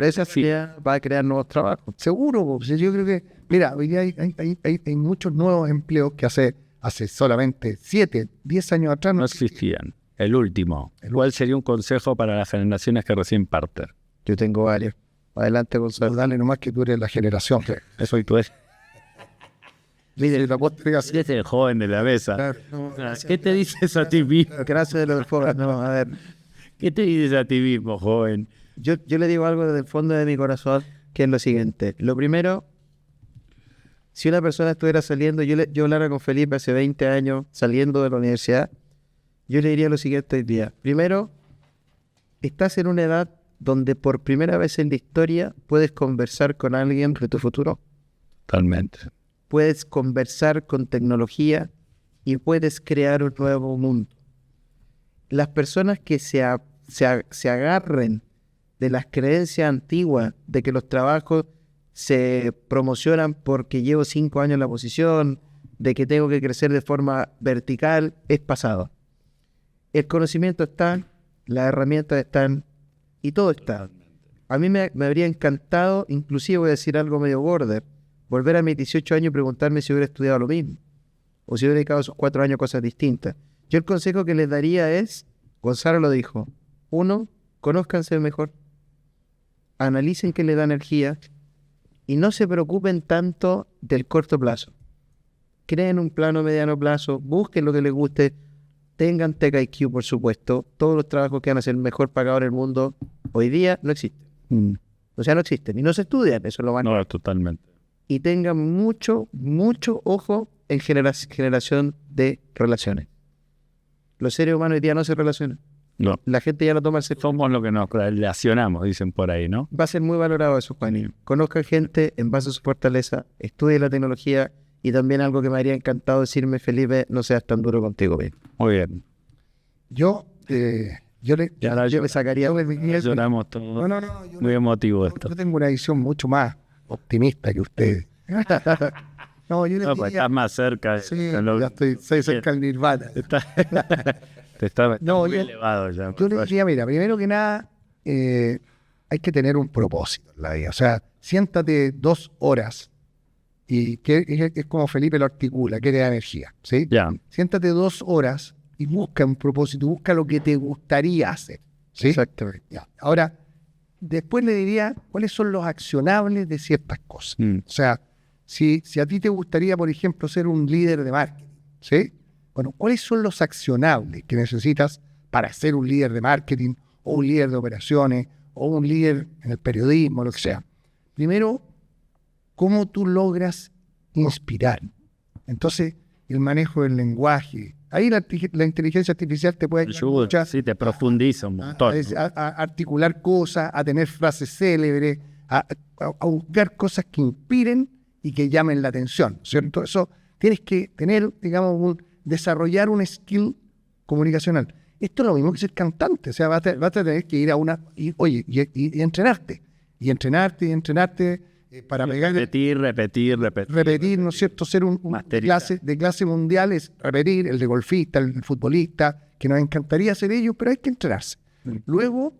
esa idea va a crear nuevos trabajos. Seguro, yo creo que, mira, hoy día hay muchos nuevos empleos que hace solamente 7, 10 años atrás no existían. El último. ¿Cuál sería un consejo para las generaciones que recién parten? Yo tengo varios. Adelante, Gonzalo. Dale nomás que tú eres la generación. Eso y tú eres. Mire, Eres el joven de la mesa. Claro. ¿Qué te dices a ti mismo? Gracias de lo del joven. No, a ver. ¿Qué te dices a ti mismo, joven? Yo le digo algo desde el fondo de mi corazón, que es lo siguiente. Lo primero, si una persona estuviera saliendo, yo hablara con Felipe hace 20 años, saliendo de la universidad, yo le diría lo siguiente hoy día. Primero, estás en una edad donde por primera vez en la historia puedes conversar con alguien de tu futuro. Totalmente. Puedes conversar con tecnología y puedes crear un nuevo mundo. Las personas que se agarren de las creencias antiguas de que los trabajos se promocionan porque llevo 5 años en la posición, de que tengo que crecer de forma vertical, es pasado. El conocimiento está, las herramientas están y todo está. A mí me habría encantado, inclusive voy a decir algo medio border, volver a mis 18 años y preguntarme si hubiera estudiado lo mismo o si hubiera dedicado esos 4 años a cosas distintas. Yo el consejo que les daría es, Gonzalo lo dijo, 1, conózcanse mejor, analicen qué les da energía y no se preocupen tanto del corto plazo. Creen un plano mediano plazo, busquen lo que les guste, tengan Tech IQ, por supuesto. Todos los trabajos que van a ser mejor pagados en el mundo hoy día no existen. O sea, no existen y no se estudian, eso lo van a... No, totalmente. Y tengan mucho ojo en generación de relaciones. Los seres humanos hoy día no se relacionan. No. La gente ya lo toma al serio. Somos lo que nos relacionamos, dicen por ahí, ¿no? Va a ser muy valorado eso, Juan. Conozcan gente en base a su fortaleza, estudien la tecnología y también algo que me habría encantado decirme, Felipe, no seas tan duro contigo mismo. Muy bien. Yo le sacaría... Lloramos todos. No, muy emotivo esto. Yo tengo una visión mucho más optimista que ustedes. No, yo les diría... Pues estás más cerca. Sí, ya estoy cerca del nirvana. Te está no, muy elevado ya. Yo les diría, mira, primero que nada, hay que tener un propósito en la vida. O sea, siéntate 2 horas y que es como Felipe lo articula, que te da energía, ¿sí? Ya. Siéntate 2 horas y busca un propósito, busca lo que te gustaría hacer, ¿sí? Exactamente. Ya. Ahora, después le diría cuáles son los accionables de ciertas cosas. O sea, si a ti te gustaría, por ejemplo, ser un líder de marketing, ¿sí? Bueno, ¿cuáles son los accionables que necesitas para ser un líder de marketing o un líder de operaciones o un líder en el periodismo, lo que sea? Primero, ¿cómo tú logras inspirar? Entonces, el manejo del lenguaje. Ahí la inteligencia artificial te puede ayudar sí, te profundiza un montón. A articular cosas, a tener frases célebres, a buscar cosas que inspiren y que llamen la atención, ¿cierto? Eso tienes que tener, digamos, desarrollar un skill comunicacional. Esto es lo mismo que ser cantante, o sea, vas a tener que ir a y entrenarte, para pegar... Repetir, ¿no es cierto? Ser un de clase mundial es repetir, el de golfista, el futbolista, que nos encantaría ser ellos, pero hay que entrenarse. Luego,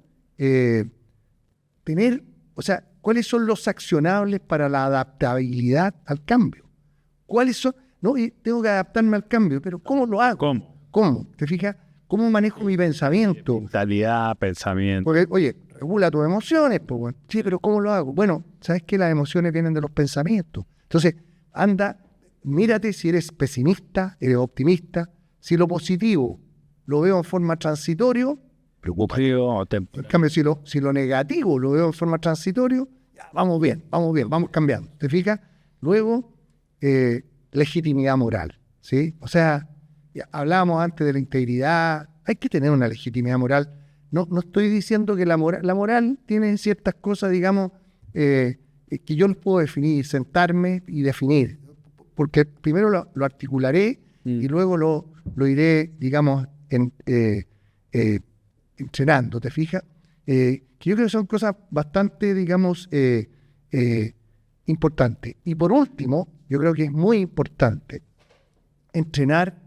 tener, o sea, ¿cuáles son los accionables para la adaptabilidad al cambio? ¿Cuáles son? No, y tengo que adaptarme al cambio, pero ¿cómo lo hago? ¿Cómo? ¿Te fijas? ¿Cómo manejo mi pensamiento? Mentalidad, pensamiento. Porque, oye, regula tus emociones, pues, bueno. Sí, pero ¿cómo lo hago? Bueno, ¿sabes qué? Las emociones vienen de los pensamientos. Entonces, mírate si eres pesimista, eres optimista. Si lo positivo lo veo en forma transitoria, preocúpate. En cambio, si lo negativo lo veo en forma transitoria, ya, vamos bien, vamos cambiando. ¿Te fijas? Luego, legitimidad moral, ¿sí? O sea, ya hablábamos antes de la integridad, hay que tener una legitimidad moral no estoy diciendo que la moral tiene ciertas cosas, digamos, que yo los puedo definir, sentarme y definir. Porque primero lo articularé y luego lo iré, digamos, entrenando, ¿te fijas? Que yo creo que son cosas bastante, digamos, importantes. Y por último, yo creo que es muy importante entrenar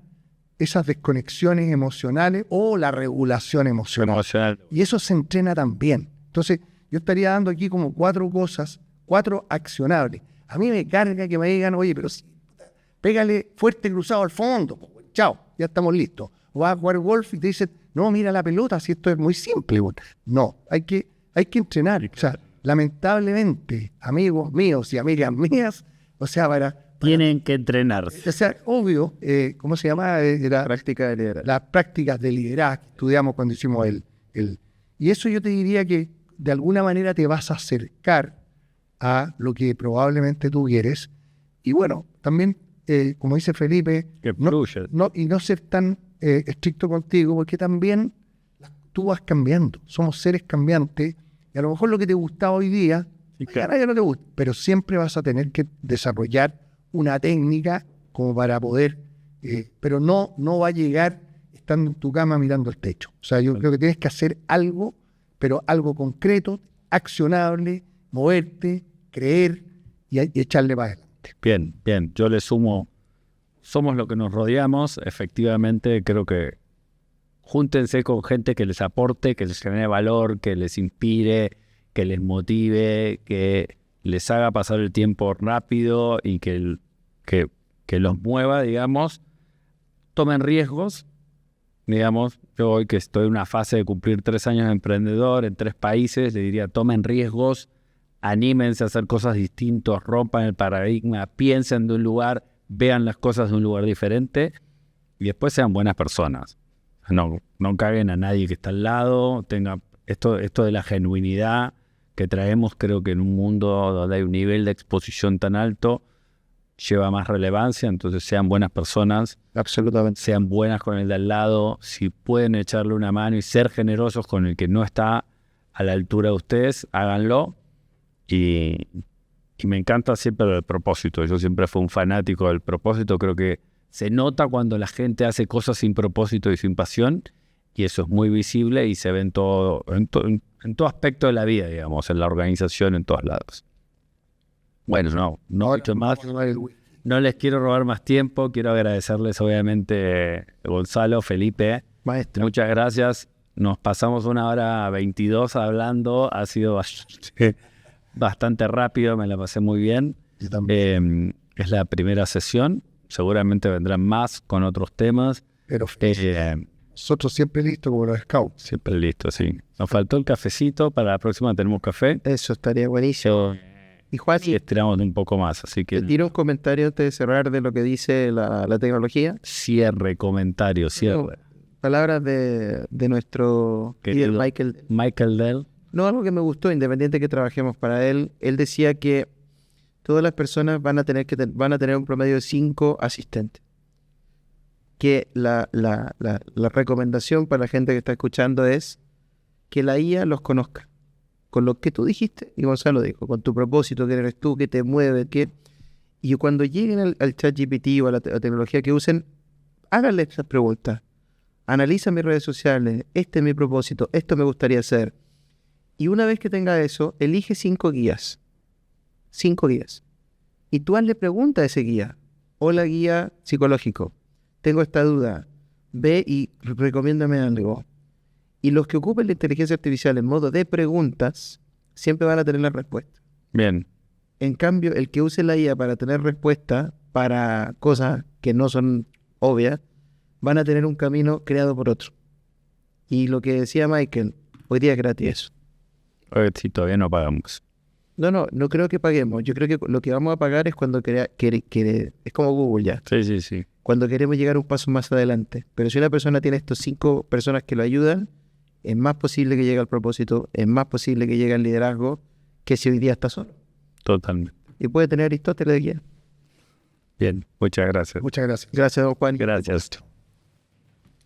esas desconexiones emocionales o la regulación emocional. Y eso se entrena también. Entonces, yo estaría dando aquí como 4 cosas, 4 accionables. A mí me carga que me digan, oye, pero pégale fuerte cruzado al fondo. Chao, ya estamos listos. O vas a jugar golf y te dicen, no, mira la pelota, si esto es muy simple. Bueno, no, hay que entrenar. O sea, lamentablemente, amigos míos y amigas mías, o sea, tienen que entrenarse. O sea, obvio, ¿cómo se llama? Práctica de liderazgo. Las prácticas de liderazgo que estudiamos cuando hicimos y eso yo te diría que de alguna manera te vas a acercar a lo que probablemente tú quieres. Y bueno, también, como dice Felipe, no ser tan estricto contigo, porque también tú vas cambiando. Somos seres cambiantes y a lo mejor lo que te gustaba hoy día, mañana ya no te gusta, pero siempre vas a tener que desarrollar una técnica como para poder, pero no va a llegar estando en tu cama mirando el techo. O sea, yo creo que tienes que hacer algo, pero algo concreto, accionable, moverte, creer y echarle para adelante. Bien, yo le sumo, somos lo que nos rodeamos, efectivamente creo que júntense con gente que les aporte, que les genere valor, que les inspire, que les motive, que les haga pasar el tiempo rápido y que los mueva, digamos. Tomen riesgos, digamos. Yo hoy que estoy en una fase de cumplir 3 años de emprendedor en 3 países, le diría tomen riesgos, anímense a hacer cosas distintas, rompan el paradigma, piensen de un lugar, vean las cosas de un lugar diferente y después sean buenas personas. No caguen a nadie que está al lado, tengan esto de la genuinidad que traemos, creo que en un mundo donde hay un nivel de exposición tan alto, lleva más relevancia, entonces sean buenas personas, absolutamente, sean buenas con el de al lado, si pueden echarle una mano y ser generosos con el que no está a la altura de ustedes, háganlo. Y me encanta siempre el propósito, yo siempre fui un fanático del propósito, creo que se nota cuando la gente hace cosas sin propósito y sin pasión, y eso es muy visible y se ve en todo aspecto de la vida, digamos, en la organización, en todos lados. Bueno, no mucho más. No les quiero robar más tiempo. Quiero agradecerles, obviamente, Gonzalo, Felipe. Maestro. Muchas gracias. Nos pasamos 1:22 hablando. Ha sido bastante rápido. Me la pasé muy bien. Yo también. Es la primera sesión. Seguramente vendrán más con otros temas. Pero nosotros siempre listos como los scouts. Siempre listos, sí. Nos faltó el cafecito. Para la próxima tenemos café. Eso estaría buenísimo. Y Juan, sí, estiramos un poco más, así que... ¿Te tiro un comentario antes de cerrar de lo que dice la tecnología? Cierre. Palabras de nuestro líder Michael Dell. No, algo que me gustó, independiente que trabajemos para él. Él decía que todas las personas van a tener un promedio de 5 asistentes. Que la recomendación para la gente que está escuchando es que la IA los conozca. Con lo que tú dijiste, y Gonzalo dijo, con tu propósito, quién eres tú, qué te mueve, y cuando lleguen al ChatGPT o a la tecnología que usen, háganle esas preguntas. Analiza mis redes sociales, este es mi propósito, esto me gustaría hacer. Y una vez que tenga eso, elige 5 guías. 5 guías. Y tú hazle pregunta a ese guía. Hola, guía psicológico. Tengo esta duda. Ve y recomiéndame algo. Y los que ocupen la inteligencia artificial en modo de preguntas, siempre van a tener la respuesta. Bien. En cambio, el que use la IA para tener respuesta para cosas que no son obvias, van a tener un camino creado por otro. Y lo que decía Michael, hoy día es gratis eso. Hoy sí, todavía no pagamos. No creo que paguemos. Yo creo que lo que vamos a pagar es cuando es como Google ya. Sí. Cuando queremos llegar un paso más adelante. Pero si una persona tiene estos 5 personas que lo ayudan, es más posible que llegue al propósito, es más posible que llegue al liderazgo que si hoy día está solo. Totalmente. Y puede tener Aristóteles de guía. Bien, muchas gracias. Muchas gracias. Gracias, don Juan. Gracias.